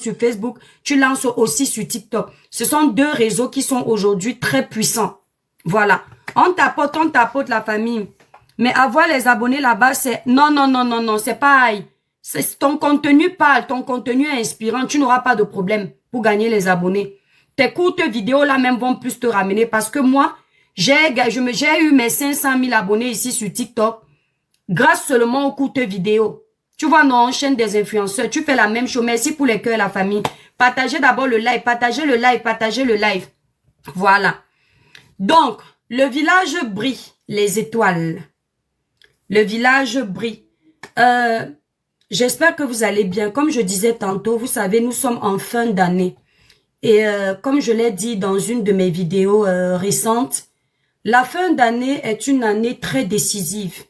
sur Facebook, tu lances aussi sur TikTok. Ce sont deux réseaux qui sont aujourd'hui très puissants. Voilà. On tapote la famille. Mais avoir les abonnés là-bas, c'est... Non, non, non, non, non, c'est pareil. Ton contenu parle, ton contenu est inspirant. Tu n'auras pas de problème pour gagner les abonnés. Tes courtes vidéos là même vont plus te ramener parce que moi, j'ai eu mes 500 000 abonnés ici sur TikTok grâce seulement aux courtes vidéos. Tu vois, non, on enchaîne des influenceurs. Tu fais la même chose. Merci pour les cœurs, la famille. Partagez d'abord le live, partagez le live, partagez le live. Voilà. Donc, le village brille, les étoiles. Le village brille. J'espère que vous allez bien. Comme je disais tantôt, vous savez, nous sommes en fin d'année. Et comme je l'ai dit dans une de mes vidéos récentes, la fin d'année est une année très décisive.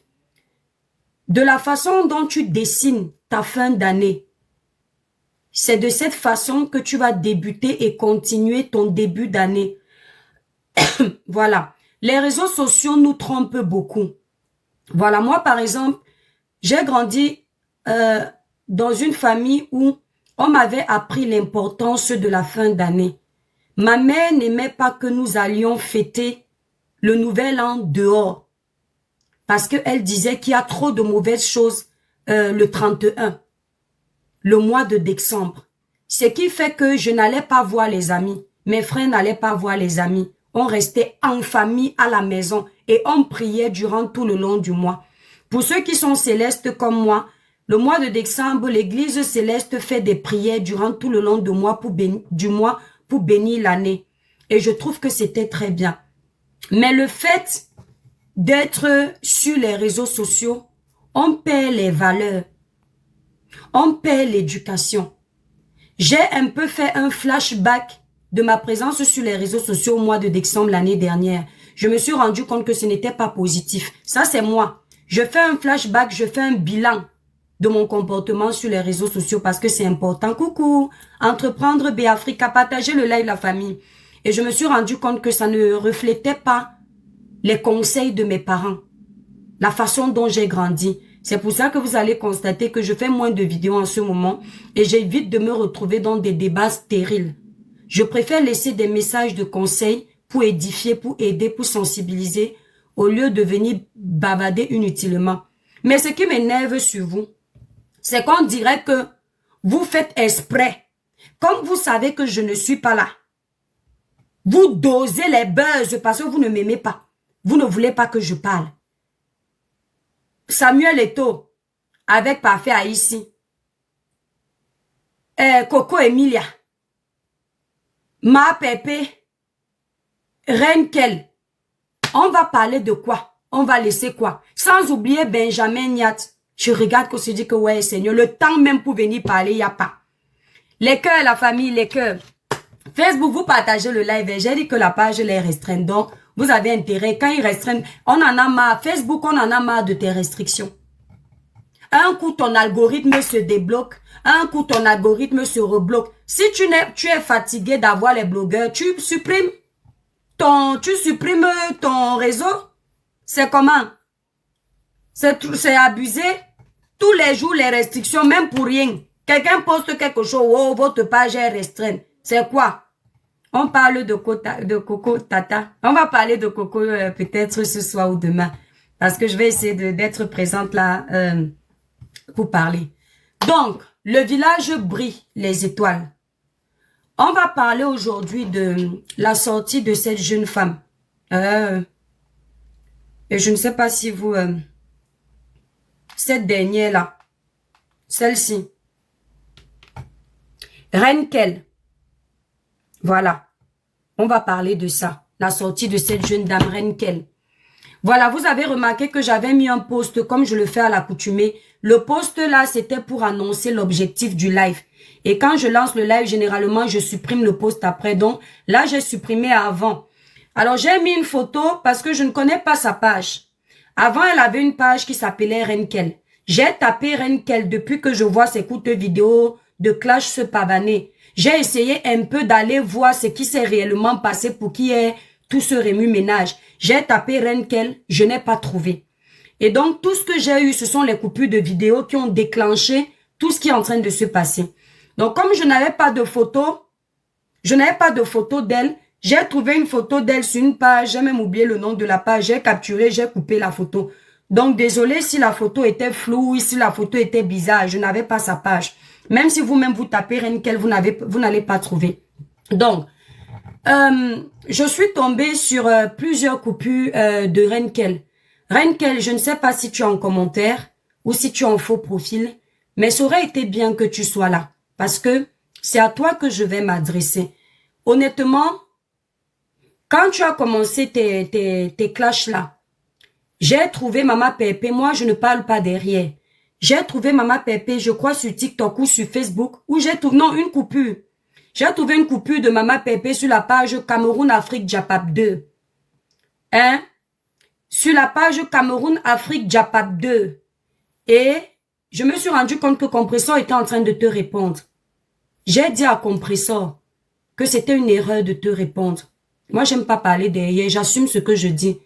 De la façon dont tu dessines ta fin d'année, c'est de cette façon que tu vas débuter et continuer ton début d'année. Voilà. Les réseaux sociaux nous trompent beaucoup. Voilà, moi par exemple, j'ai grandi dans une famille où on m'avait appris l'importance de la fin d'année. Ma mère n'aimait pas que nous allions fêter le nouvel an dehors. Parce qu'elle disait qu'il y a trop de mauvaises choses le 31, le mois de décembre. Ce qui fait que je n'allais pas voir les amis. Mes frères n'allaient pas voir les amis. On restait en famille à la maison et on priait durant tout le long du mois. Pour ceux qui sont célestes comme moi, le mois de décembre, l'église céleste fait des prières durant tout le long du mois pour bénir l'année. Et je trouve que c'était très bien. Mais le fait d'être sur les réseaux sociaux, on perd les valeurs. On perd l'éducation. J'ai un peu fait un flashback de ma présence sur les réseaux sociaux au mois de décembre l'année dernière. Je me suis rendu compte que ce n'était pas positif. Ça, c'est moi. Je fais un flashback, je fais un bilan de mon comportement sur les réseaux sociaux parce que c'est important. Coucou, Entreprendre Béafrica, partager le live la famille. Et je me suis rendu compte que ça ne reflétait pas les conseils de mes parents, la façon dont j'ai grandi. C'est pour ça que vous allez constater que je fais moins de vidéos en ce moment et j'évite de me retrouver dans des débats stériles. Je préfère laisser des messages de conseils pour édifier, pour aider, pour sensibiliser, au lieu de venir bavader inutilement. Mais ce qui m'énerve sur vous, c'est qu'on dirait que vous faites exprès. Comme vous savez que je ne suis pas là, vous dosez les buzz parce que vous ne m'aimez pas. Vous ne voulez pas que je parle. Samuel Eto'o, avec Parfait Haïti. Coco Emilia. Ma Pépé. Renkel. On va parler de quoi? On va laisser quoi? Sans oublier Benjamin Niat. Je regarde qu'on se dit que ouais, Seigneur, le temps même pour venir parler, il n'y a pas. Les cœurs, la famille, les cœurs. Facebook, vous partagez le live. J'ai dit que la page les restreint. Donc, vous avez intérêt. Quand ils restreignent, on en a marre. Facebook, on en a marre de tes restrictions. Un coup, ton algorithme se débloque. Un coup, ton algorithme se rebloque. Si tu es fatigué d'avoir les blogueurs, tu supprimes ton réseau. C'est comment? C'est abusé. Tous les jours, les restrictions, même pour rien. Quelqu'un poste quelque chose, oh, votre page est restreinte. C'est quoi? On parle de Coco Tata. On va parler de Coco peut-être ce soir ou demain. Parce que je vais essayer d'être présente là pour parler. Donc, le village brille, les étoiles. On va parler aujourd'hui de la sortie de cette jeune femme. Et je ne sais pas si vous... cette dernière-là. Celle-ci. Renkel. Voilà. On va parler de ça. La sortie de cette jeune dame Renkel. Voilà, vous avez remarqué que j'avais mis un post comme je le fais à l'accoutumée. Le post là, c'était pour annoncer l'objectif du live. Et quand je lance le live, généralement, je supprime le post après. Donc, là, j'ai supprimé avant. Alors, j'ai mis une photo parce que je ne connais pas sa page. Avant, elle avait une page qui s'appelait Renkel. J'ai tapé Renkel depuis que je vois ses courtes vidéos de clash se pavaner. J'ai essayé un peu d'aller voir ce qui s'est réellement passé pour qu'il y ait tout ce remue-ménage. J'ai tapé Renkel, je n'ai pas trouvé. Et donc, tout ce que j'ai eu, ce sont les coupures de vidéos qui ont déclenché tout ce qui est en train de se passer. Donc, comme je n'avais pas de photo, d'elle, j'ai trouvé une photo d'elle sur une page, j'ai même oublié le nom de la page, j'ai capturé, j'ai coupé la photo. Donc, désolé si la photo était floue, si la photo était bizarre, je n'avais pas sa page. Même si vous-même vous tapez Renkel, vous n'allez pas trouver. Donc, je suis tombée sur plusieurs coupures de Renkel. Renkel, je ne sais pas si tu es en commentaire ou si tu es en faux profil, mais ça aurait été bien que tu sois là parce que c'est à toi que je vais m'adresser. Honnêtement, quand tu as commencé tes clashs là, j'ai trouvé Mama Pépé, moi je ne parle pas derrière. J'ai trouvé Mama Pépé, je crois sur TikTok ou sur Facebook, où j'ai trouvé, non, une coupure. J'ai trouvé une coupure de Mama Pépé sur la page Cameroun Afrique Japap 2. Hein? Sur la page Cameroun Afrique Japap 2. Et je me suis rendu compte que Compressor était en train de te répondre. J'ai dit à Compressor que c'était une erreur de te répondre. Moi, j'aime pas parler derrière, j'assume ce que je dis.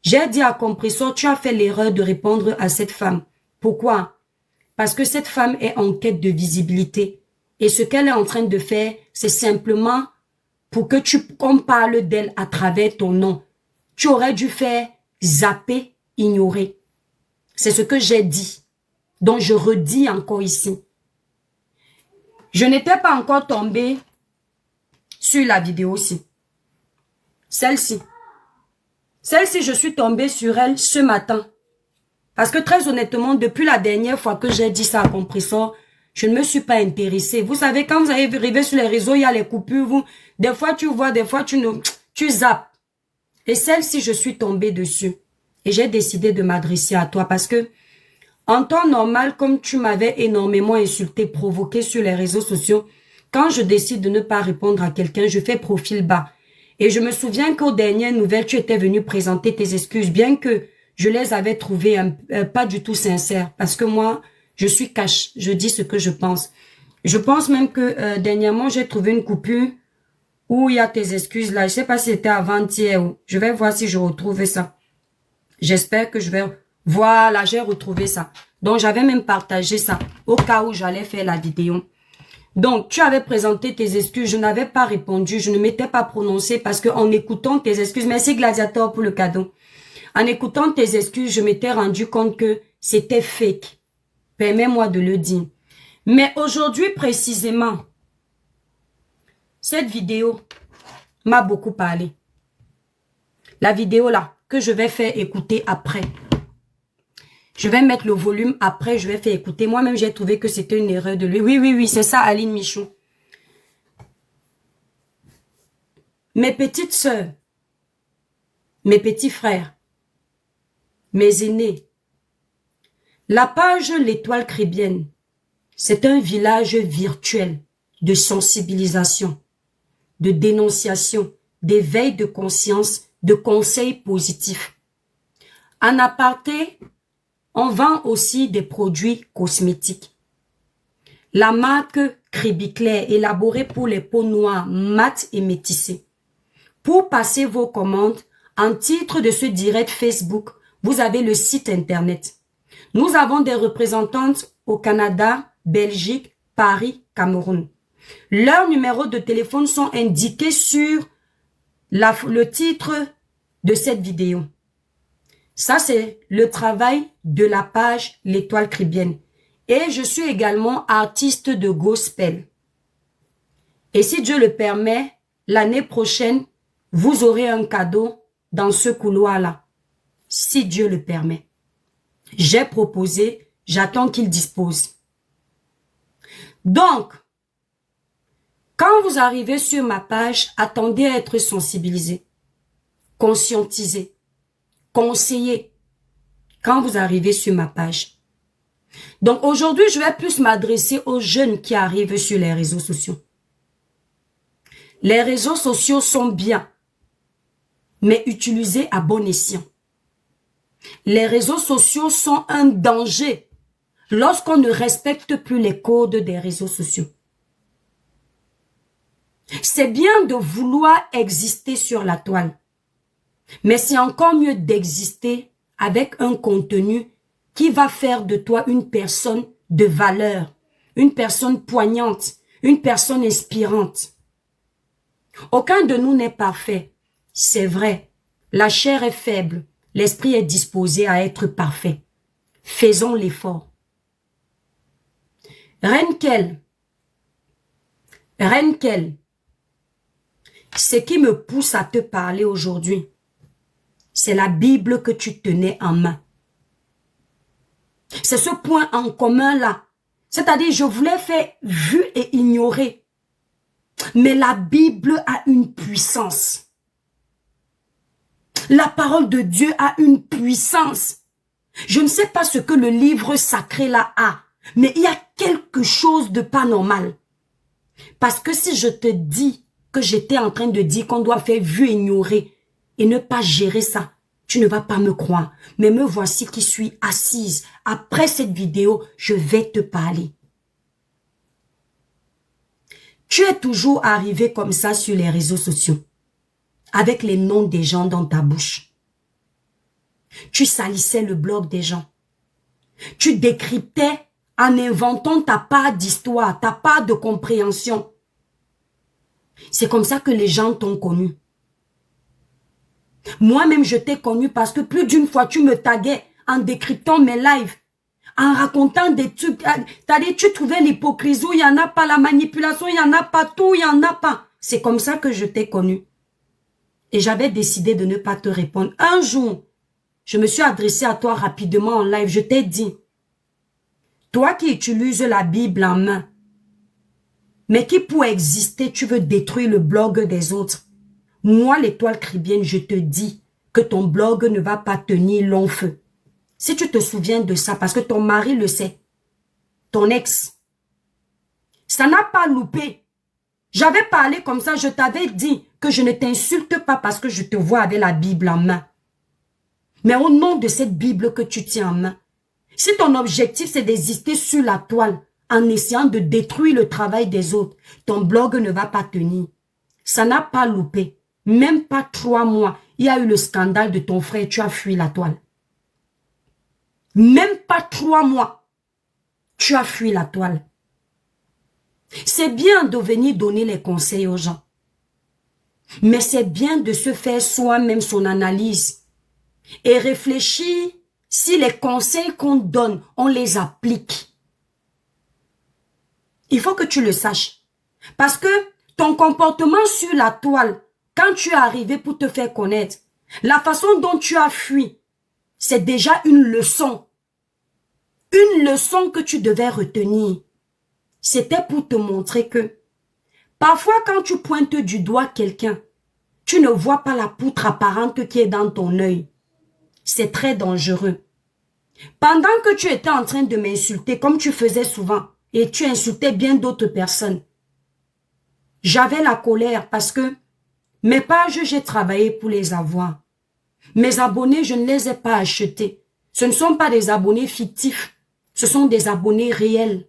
J'ai dit à Compressor, tu as fait l'erreur de répondre à cette femme. Pourquoi? Parce que cette femme est en quête de visibilité. Et ce qu'elle est en train de faire, c'est simplement pour que qu'on parle d'elle à travers ton nom. Tu aurais dû faire zapper, ignorer. C'est ce que j'ai dit. Donc, je redis encore ici. Je n'étais pas encore tombée sur la vidéo-ci. Celle-ci. Celle-ci, je suis tombée sur elle ce matin. Parce que très honnêtement, depuis la dernière fois que j'ai dit ça à Compressor, je ne me suis pas intéressée. Vous savez, quand vous arrivez sur les réseaux, il y a les coupures. Des fois, tu vois, des fois, tu zappes. Et celle-ci, je suis tombée dessus. Et j'ai décidé de m'adresser à toi parce que en temps normal, comme tu m'avais énormément insulté, provoqué sur les réseaux sociaux, quand je décide de ne pas répondre à quelqu'un, je fais profil bas. Et je me souviens qu'aux dernières nouvelles, tu étais venu présenter tes excuses, bien que je les avais trouvées pas du tout sincères. Parce que moi, je suis cash, je dis ce que je pense. Je pense même que dernièrement, j'ai trouvé une coupure où il y a tes excuses là. Je sais pas si c'était avant-hier ou... Je vais voir si je retrouve ça. J'espère que je vais... Voilà, j'ai retrouvé ça. Donc, j'avais même partagé ça au cas où j'allais faire la vidéo. Donc, tu avais présenté tes excuses. Je n'avais pas répondu. Je ne m'étais pas prononcée parce que en écoutant tes excuses... Merci Gladiator pour le cadeau. En écoutant tes excuses, je m'étais rendu compte que c'était fake. Permets-moi de le dire. Mais aujourd'hui, précisément, cette vidéo m'a beaucoup parlé. La vidéo là, que je vais faire écouter après. Je vais mettre le volume après, je vais faire écouter. Moi-même, j'ai trouvé que c'était une erreur de lui. Oui, c'est ça, Aline Michou. Mes petites sœurs, mes petits frères, mes aînés, la page L'Étoile Caribéenne, c'est un village virtuel de sensibilisation, de dénonciation, d'éveil de conscience, de conseils positifs. En aparté, on vend aussi des produits cosmétiques. La marque Cribiclair, élaborée pour les peaux noires, mates et métissées. Pour passer vos commandes, en titre de ce direct Facebook, vous avez le site internet. Nous avons des représentantes au Canada, Belgique, Paris, Cameroun. Leurs numéros de téléphone sont indiqués sur le titre de cette vidéo. Ça, c'est le travail de la page L'Étoile Caribéenne. Et je suis également artiste de gospel. Et si Dieu le permet, l'année prochaine, vous aurez un cadeau dans ce couloir-là. Si Dieu le permet. J'ai proposé, j'attends qu'il dispose. Donc, quand vous arrivez sur ma page, attendez à être sensibilisé, conscientisé, conseillé. Quand vous arrivez sur ma page. Donc aujourd'hui, je vais plus m'adresser aux jeunes qui arrivent sur les réseaux sociaux. Les réseaux sociaux sont bien, mais utilisés à bon escient. Les réseaux sociaux sont un danger lorsqu'on ne respecte plus les codes des réseaux sociaux. C'est bien de vouloir exister sur la toile, mais c'est encore mieux d'exister avec un contenu qui va faire de toi une personne de valeur, une personne poignante, une personne inspirante. Aucun de nous n'est parfait. C'est vrai. La chair est faible. L'esprit est disposé à être parfait. Faisons l'effort. Renkel, ce qui me pousse à te parler aujourd'hui, c'est la Bible que tu tenais en main. C'est ce point en commun là. C'est-à-dire, je voulais faire vu et ignorer. Mais la Bible a une puissance. La parole de Dieu a une puissance. Je ne sais pas ce que le livre sacré là a, mais il y a quelque chose de pas normal. Parce que si je te dis que j'étais en train de dire qu'on doit faire vu et ignorer et ne pas gérer ça, tu ne vas pas me croire. Mais me voici qui suis assise. Après cette vidéo, je vais te parler. Tu es toujours arrivé comme ça sur les réseaux sociaux, avec les noms des gens dans ta bouche. Tu salissais le blog des gens. Tu décryptais en inventant ta part d'histoire, ta part de compréhension. C'est comme ça que les gens t'ont connu. Moi-même, je t'ai connu parce que plus d'une fois, tu me taguais en décryptant mes lives, en racontant des trucs. T'as dit, tu trouvais l'hypocrisie, il n'y en a pas, la manipulation, il n'y en a pas, tout, il n'y en a pas. C'est comme ça que je t'ai connu. Et j'avais décidé de ne pas te répondre. Un jour, je me suis adressée à toi rapidement en live. Je t'ai dit, toi qui utilises la Bible en main, mais qui pour exister, tu veux détruire le blog des autres. Moi, l'étoile chrétienne, je te dis que ton blog ne va pas tenir long feu. Si tu te souviens de ça, parce que ton mari le sait, ton ex, ça n'a pas loupé. J'avais parlé comme ça, je t'avais dit que je ne t'insulte pas parce que je te vois avec la Bible en main. Mais au nom de cette Bible que tu tiens en main, si ton objectif c'est d'exister sur la toile en essayant de détruire le travail des autres, ton blog ne va pas tenir. Ça n'a pas loupé. Même pas 3 mois, il y a eu le scandale de ton frère, tu as fui la toile. Même pas 3 mois, tu as fui la toile. C'est bien de venir donner les conseils aux gens. Mais c'est bien de se faire soi-même son analyse et réfléchir si les conseils qu'on donne, on les applique. Il faut que tu le saches. Parce que ton comportement sur la toile, quand tu es arrivé pour te faire connaître, la façon dont tu as fui, c'est déjà une leçon. Une leçon que tu devais retenir. C'était pour te montrer que parfois quand tu pointes du doigt quelqu'un, tu ne vois pas la poutre apparente qui est dans ton œil. C'est très dangereux. Pendant que tu étais en train de m'insulter comme tu faisais souvent et tu insultais bien d'autres personnes, j'avais la colère parce que mes pages, j'ai travaillé pour les avoir. Mes abonnés, je ne les ai pas achetés. Ce ne sont pas des abonnés fictifs. Ce sont des abonnés réels.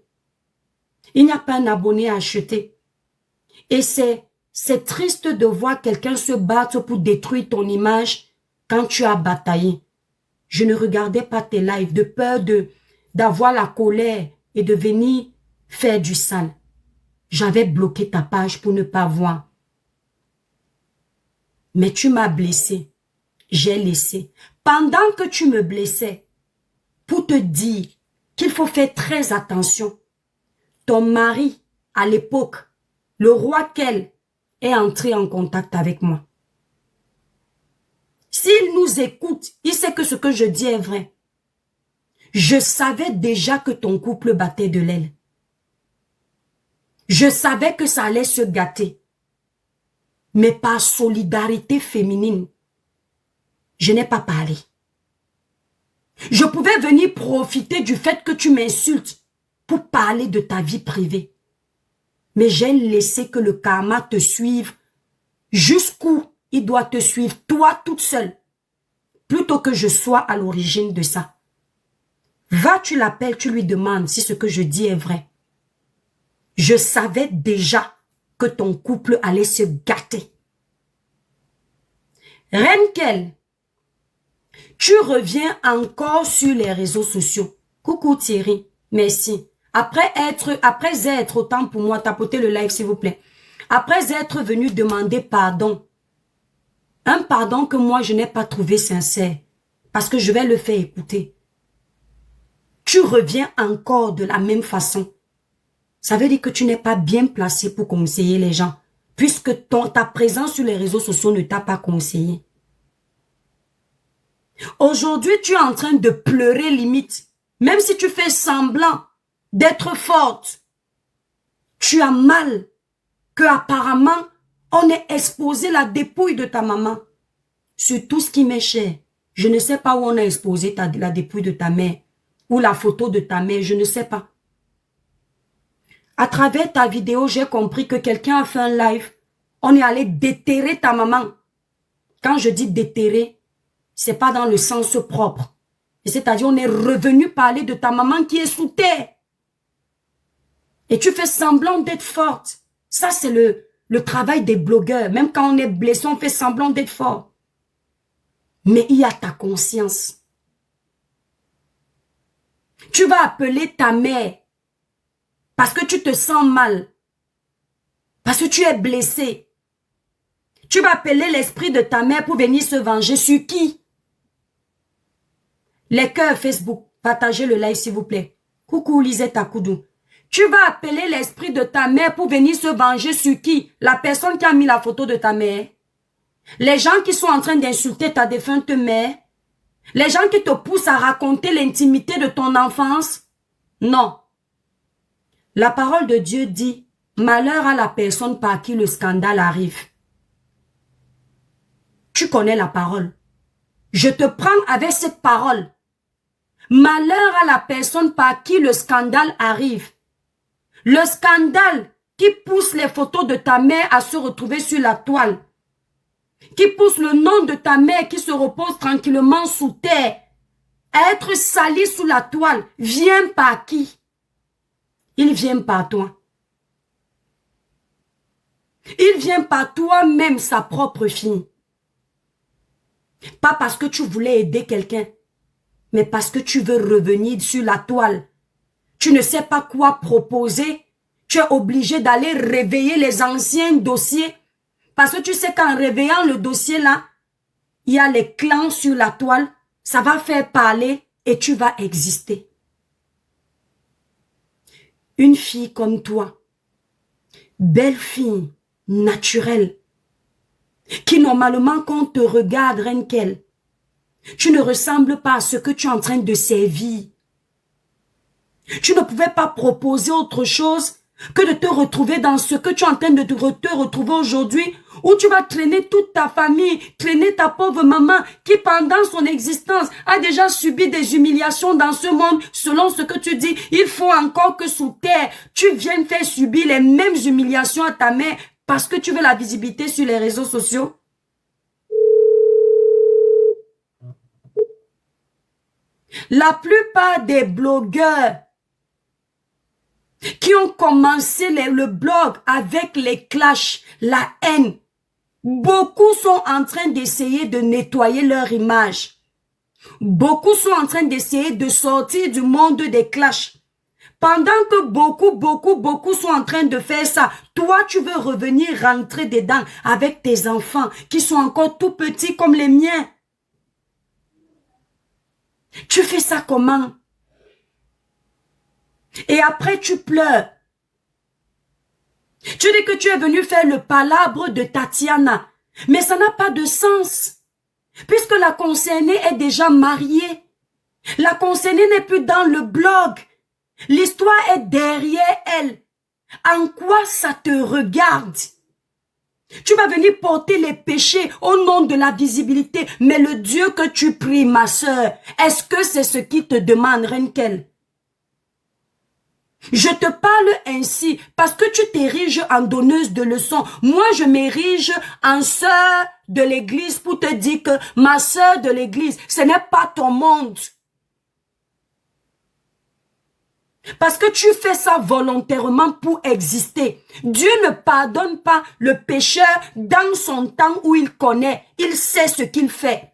Il n'y a pas un abonné à acheter. Et c'est triste de voir quelqu'un se battre pour détruire ton image quand tu as bataillé. Je ne regardais pas tes lives de peur d'avoir la colère et de venir faire du sale. J'avais bloqué ta page pour ne pas voir. Mais tu m'as blessé. J'ai laissé. Pendant que tu me blessais, pour te dire qu'il faut faire très attention, ton mari, à l'époque, le roi Kel, est entré en contact avec moi. S'il nous écoute, il sait que ce que je dis est vrai. Je savais déjà que ton couple battait de l'aile. Je savais que ça allait se gâter. Mais par solidarité féminine, je n'ai pas parlé. Je pouvais venir profiter du fait que tu m'insultes pour parler de ta vie privée. Mais j'ai laissé que le karma te suive jusqu'où il doit te suivre, toi toute seule, plutôt que je sois à l'origine de ça. Va, tu l'appelles, tu lui demandes si ce que je dis est vrai. Je savais déjà que ton couple allait se gâter. Renkel, tu reviens encore sur les réseaux sociaux. Coucou Thierry, merci. Après être, autant pour moi, tapotez le live s'il vous plaît. Après être venu demander pardon, un pardon que moi je n'ai pas trouvé sincère, parce que je vais le faire écouter. Tu reviens encore de la même façon. Ça veut dire que tu n'es pas bien placé pour conseiller les gens, puisque ta présence sur les réseaux sociaux ne t'a pas conseillé. Aujourd'hui, tu es en train de pleurer limite. Même si tu fais semblant d'être forte, tu as mal que apparemment on ait exposé la dépouille de ta maman. Sur tout ce qui m'est cher. Je ne sais pas où on a exposé la dépouille de ta mère ou la photo de ta mère, je ne sais pas. À travers ta vidéo, j'ai compris que quelqu'un a fait un live. On est allé déterrer ta maman. Quand je dis déterrer, c'est pas dans le sens propre. C'est-à-dire, on est revenu parler de ta maman qui est sous terre. Et tu fais semblant d'être forte. Ça, c'est le travail des blogueurs. Même quand on est blessé, on fait semblant d'être fort. Mais il y a ta conscience. Tu vas appeler ta mère parce que tu te sens mal. Parce que tu es blessé. Tu vas appeler l'esprit de ta mère pour venir se venger. Sur qui? Les cœurs Facebook. Partagez le live s'il vous plaît. Coucou Lisette Akoudou. Tu vas appeler l'esprit de ta mère pour venir se venger sur qui? La personne qui a mis la photo de ta mère. Les gens qui sont en train d'insulter ta défunte mère. Les gens qui te poussent à raconter l'intimité de ton enfance. Non. La parole de Dieu dit, malheur à la personne par qui le scandale arrive. Tu connais la parole. Je te prends avec cette parole. Malheur à la personne par qui le scandale arrive. Le scandale qui pousse les photos de ta mère à se retrouver sur la toile. Qui pousse le nom de ta mère qui se repose tranquillement sous terre. À être sali sous la toile. Vient par qui? Il vient par toi. Il vient par toi-même, sa propre fille. Pas parce que tu voulais aider quelqu'un, mais parce que tu veux revenir sur la toile. Tu ne sais pas quoi proposer. Tu es obligé d'aller réveiller les anciens dossiers. Parce que tu sais qu'en réveillant le dossier là, il y a les clans sur la toile. Ça va faire parler et tu vas exister. Une fille comme toi, belle fille, naturelle, qui normalement quand on te regarde, rien qu'elle, tu ne ressembles pas à ce que tu es en train de servir. Tu ne pouvais pas proposer autre chose que de te retrouver dans ce que tu es en train de te retrouver aujourd'hui, où tu vas traîner toute ta famille, traîner ta pauvre maman qui pendant son existence a déjà subi des humiliations dans ce monde. Selon ce que tu dis, il faut encore que sous terre, tu viennes faire subir les mêmes humiliations à ta mère parce que tu veux la visibilité sur les réseaux sociaux. La plupart des blogueurs qui ont commencé le blog avec les clashs, la haine, beaucoup sont en train d'essayer de nettoyer leur image. Beaucoup sont en train d'essayer de sortir du monde des clashs. Pendant que beaucoup sont en train de faire ça, toi tu veux revenir rentrer dedans avec tes enfants qui sont encore tout petits comme les miens. Tu fais ça comment? Et après tu pleures. Tu dis que tu es venu faire le palabre de Tatiana. Mais ça n'a pas de sens. Puisque la concernée est déjà mariée. La concernée n'est plus dans le blog. L'histoire est derrière elle. En quoi ça te regarde? Tu vas venir porter les péchés au nom de la visibilité. Mais le Dieu que tu pries, ma sœur, est-ce que c'est ce qui te demande, Renkel? Je te parle ainsi parce que tu t'ériges en donneuse de leçons. Moi, je m'érige en sœur de l'église pour te dire que ma sœur de l'église, ce n'est pas ton monde. Parce que tu fais ça volontairement pour exister. Dieu ne pardonne pas le pécheur dans son temps où il connaît. Il sait ce qu'il fait.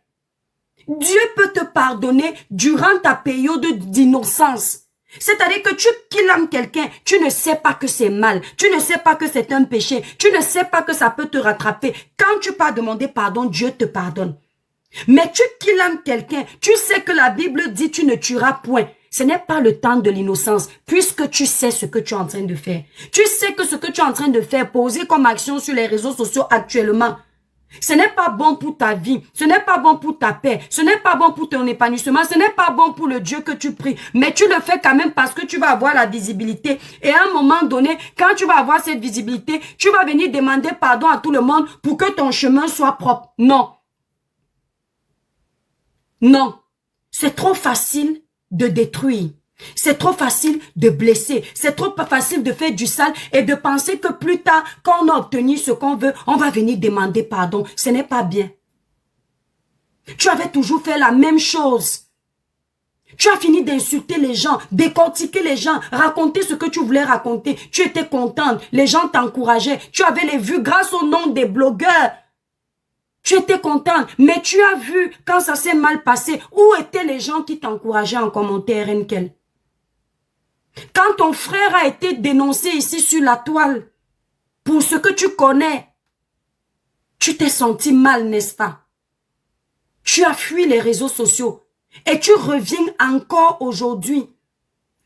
Dieu peut te pardonner durant ta période d'innocence. C'est-à-dire que tu killam quelqu'un, tu ne sais pas que c'est mal, tu ne sais pas que c'est un péché, tu ne sais pas que ça peut te rattraper. Quand tu peux demander pardon, Dieu te pardonne. Mais tu killam quelqu'un, tu sais que la Bible dit tu ne tueras point. Ce n'est pas le temps de l'innocence, puisque tu sais ce que tu es en train de faire. Tu sais que ce que tu es en train de faire, poser comme action sur les réseaux sociaux actuellement, ce n'est pas bon pour ta vie, ce n'est pas bon pour ta paix, ce n'est pas bon pour ton épanouissement, ce n'est pas bon pour le Dieu que tu pries. Mais tu le fais quand même parce que tu vas avoir la visibilité. Et à un moment donné, quand tu vas avoir cette visibilité, tu vas venir demander pardon à tout le monde pour que ton chemin soit propre. Non. Non. C'est trop facile de détruire. C'est trop facile de blesser. C'est trop facile de faire du sale et de penser que plus tard, quand on a obtenu ce qu'on veut, on va venir demander pardon. Ce n'est pas bien. Tu avais toujours fait la même chose. Tu as fini d'insulter les gens, décortiquer les gens, raconter ce que tu voulais raconter. Tu étais contente, les gens t'encourageaient. Tu avais les vues grâce au nom des blogueurs. Tu étais contente, mais tu as vu quand ça s'est mal passé, où étaient les gens qui t'encourageaient en commentaire, Renkel? Quand ton frère a été dénoncé ici sur la toile, pour ce que tu connais, tu t'es senti mal, n'est-ce pas? Tu as fui les réseaux sociaux et tu reviens encore aujourd'hui.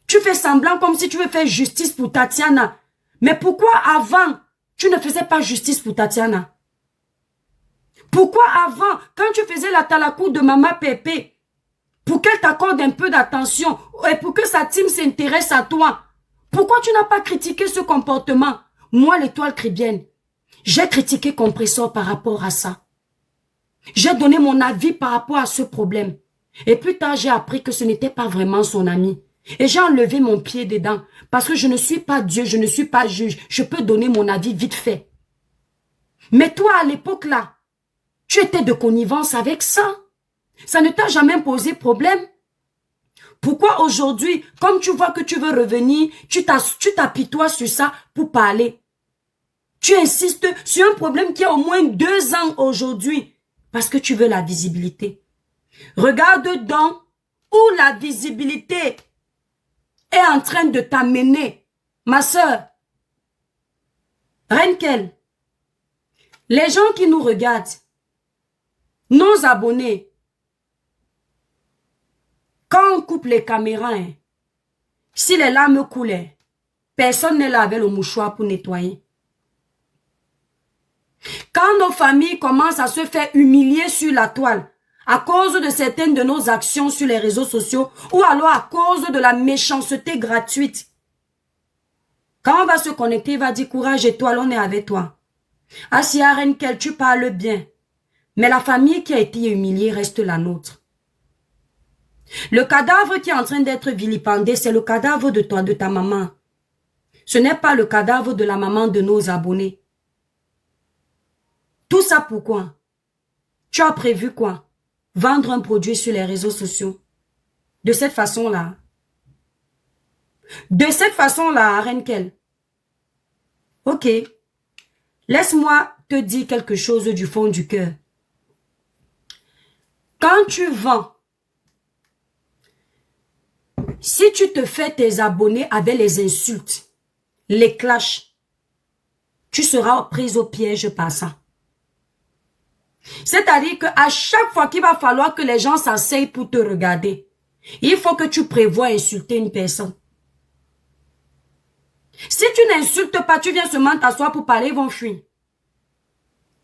Tu fais semblant comme si tu veux faire justice pour Tatiana. Mais pourquoi avant, tu ne faisais pas justice pour Tatiana? Pourquoi avant, quand tu faisais la talakou de Maman Pépé, pour qu'elle t'accorde un peu d'attention et pour que sa team s'intéresse à toi, pourquoi tu n'as pas critiqué ce comportement? Moi, l'étoile chrétienne, j'ai critiqué Compressor par rapport à ça. J'ai donné mon avis par rapport à ce problème. Et plus tard, j'ai appris que ce n'était pas vraiment son ami. Et j'ai enlevé mon pied dedans. Parce que je ne suis pas Dieu, je ne suis pas juge. Je peux donner mon avis vite fait. Mais toi, à l'époque là, tu étais de connivence avec ça. Ça ne t'a jamais posé problème. Pourquoi aujourd'hui, comme tu vois que tu veux revenir, tu t'apitoies sur ça pour parler? Tu insistes sur un problème qui a au moins 2 ans aujourd'hui. Parce que tu veux la visibilité. Regarde donc où la visibilité est en train de t'amener. Ma sœur, Renkel, les gens qui nous regardent, nos abonnés, quand on coupe les caméras, hein, si les larmes coulaient, personne n'est là avec le mouchoir pour nettoyer. Quand nos familles commencent à se faire humilier sur la toile, à cause de certaines de nos actions sur les réseaux sociaux, ou alors à cause de la méchanceté gratuite, quand on va se connecter, il va dire courage étoile, on est avec toi. Asia Renkel, tu parles bien. Mais la famille qui a été humiliée reste la nôtre. Le cadavre qui est en train d'être vilipendé, c'est le cadavre de toi, de ta maman. Ce n'est pas le cadavre de la maman de nos abonnés. Tout ça pourquoi? Tu as prévu quoi? Vendre un produit sur les réseaux sociaux. De cette façon-là. De cette façon-là, Renkel. Ok. Laisse-moi te dire quelque chose du fond du cœur. Quand tu vends, si tu te fais tes abonnés avec les insultes, les clashs, tu seras prise au piège par ça. C'est-à-dire qu'à chaque fois qu'il va falloir que les gens s'asseyent pour te regarder, il faut que tu prévois insulter une personne. Si tu n'insultes pas, tu viens seulement t'asseoir pour parler, ils vont fuir.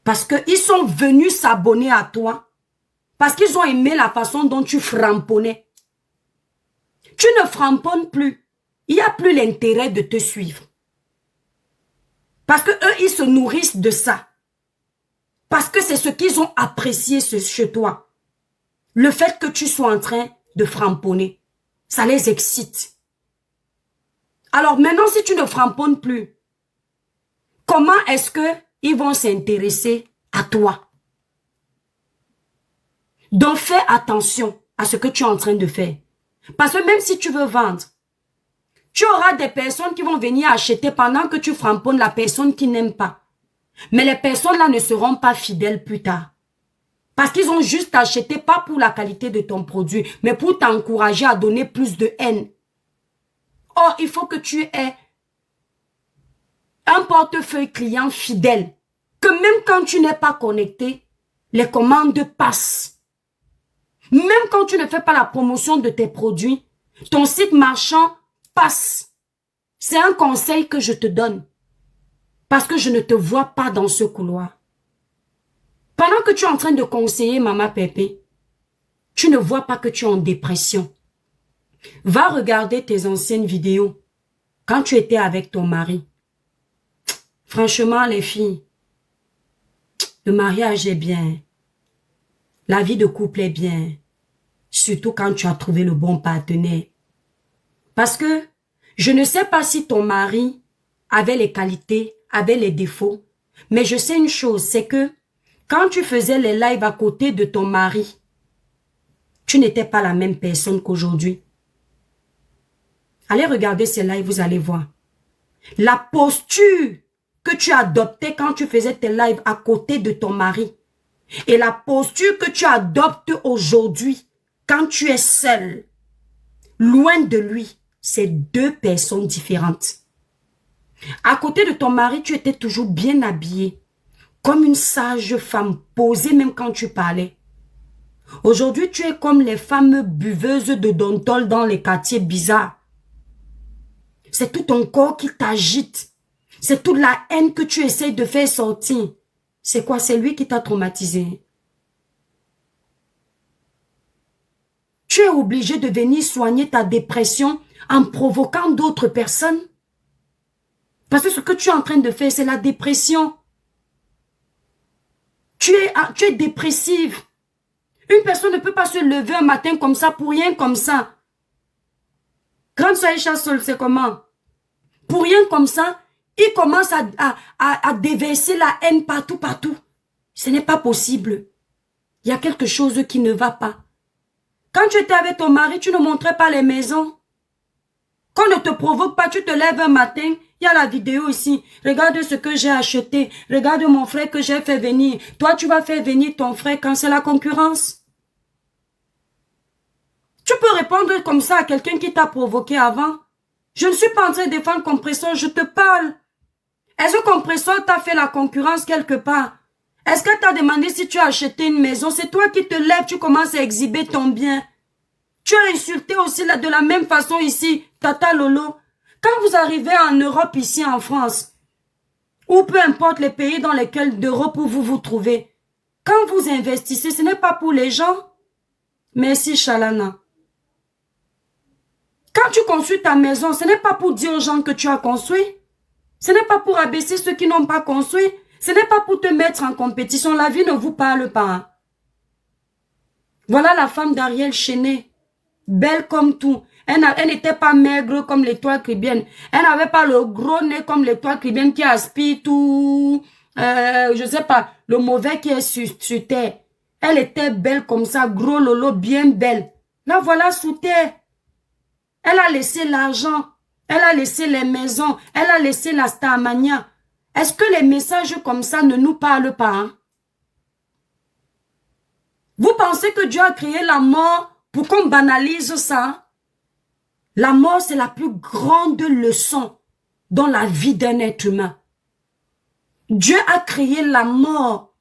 Parce qu'ils sont venus s'abonner à toi. Parce qu'ils ont aimé la façon dont tu framponnais. Tu ne framponnes plus. Il n'y a plus l'intérêt de te suivre. Parce que eux, ils se nourrissent de ça. Parce que c'est ce qu'ils ont apprécié chez toi. Le fait que tu sois en train de framponner. Ça les excite. Alors maintenant, si tu ne framponnes plus, comment est-ce qu'ils vont s'intéresser à toi? Donc fais attention à ce que tu es en train de faire. Parce que même si tu veux vendre, tu auras des personnes qui vont venir acheter pendant que tu framponnes la personne qui n'aime pas. Mais les personnes là ne seront pas fidèles plus tard. Parce qu'ils ont juste acheté pas pour la qualité de ton produit, mais pour t'encourager à donner plus de haine. Or, il faut que tu aies un portefeuille client fidèle. Que même quand tu n'es pas connecté, les commandes passent. Même quand tu ne fais pas la promotion de tes produits, ton site marchand passe. C'est un conseil que je te donne. Parce que je ne te vois pas dans ce couloir. Pendant que tu es en train de conseiller Maman Pépé, tu ne vois pas que tu es en dépression. Va regarder tes anciennes vidéos quand tu étais avec ton mari. Franchement, les filles, le mariage est bien. La vie de couple est bien. Surtout quand tu as trouvé le bon partenaire. Parce que je ne sais pas si ton mari avait les qualités, avait les défauts. Mais je sais une chose, c'est que quand tu faisais les lives à côté de ton mari, tu n'étais pas la même personne qu'aujourd'hui. Allez regarder ces lives, vous allez voir. La posture que tu adoptais quand tu faisais tes lives à côté de ton mari et la posture que tu adoptes aujourd'hui quand tu es seul, loin de lui, c'est deux personnes différentes. À côté de ton mari, tu étais toujours bien habillée, comme une sage femme, posée même quand tu parlais. Aujourd'hui, tu es comme les femmes buveuses de Dontol dans les quartiers bizarres. C'est tout ton corps qui t'agite. C'est toute la haine que tu essayes de faire sortir. C'est quoi? C'est lui qui t'a traumatisé. Tu es obligé de venir soigner ta dépression en provoquant d'autres personnes. Parce que ce que tu es en train de faire, c'est la dépression. Tu es dépressive. Une personne ne peut pas se lever un matin comme ça, pour rien comme ça. Grande Saïcha Sol, c'est comment? Pour rien comme ça, il commence à déverser la haine partout, partout. Ce n'est pas possible. Il y a quelque chose qui ne va pas. Quand tu étais avec ton mari, tu ne montrais pas les maisons. Qu'on ne te provoque pas, tu te lèves un matin, il y a la vidéo ici. Regarde ce que j'ai acheté. Regarde mon frère que j'ai fait venir. Toi, tu vas faire venir ton frère quand c'est la concurrence. Tu peux répondre comme ça à quelqu'un qui t'a provoqué avant. Je ne suis pas en train de défendre Compressor, je te parle. Est-ce que Compressor t'a fait la concurrence quelque part? Est-ce que t'as demandé si tu as acheté une maison? C'est toi qui te lèves, tu commences à exhiber ton bien. Tu as insulté aussi de la même façon ici, Tata Lolo. Quand vous arrivez en Europe, ici en France, ou peu importe les pays dans lesquels d'Europe où vous vous trouvez, quand vous investissez, ce n'est pas pour les gens. Merci Chalana. Quand tu construis ta maison, ce n'est pas pour dire aux gens que tu as construit. Ce n'est pas pour abaisser ceux qui n'ont pas construit. Ce n'est pas pour te mettre en compétition. La vie ne vous parle pas. Voilà la femme d'Ariel Chenet. Belle comme tout. Elle n'était pas maigre comme l'étoile caribéenne. Elle n'avait pas le gros nez comme l'étoile caribéenne qui aspire tout. Je sais pas. Le mauvais qui est sur terre. Elle était belle comme ça. Gros lolo, bien belle. Là, voilà sous terre. Elle a laissé l'argent. Elle a laissé les maisons. Elle a laissé la Starmania. Est-ce que les messages comme ça ne nous parlent pas? Hein? Vous pensez que Dieu a créé la mort pour qu'on banalise ça? La mort, c'est la plus grande leçon dans la vie d'un être humain. Dieu a créé la mort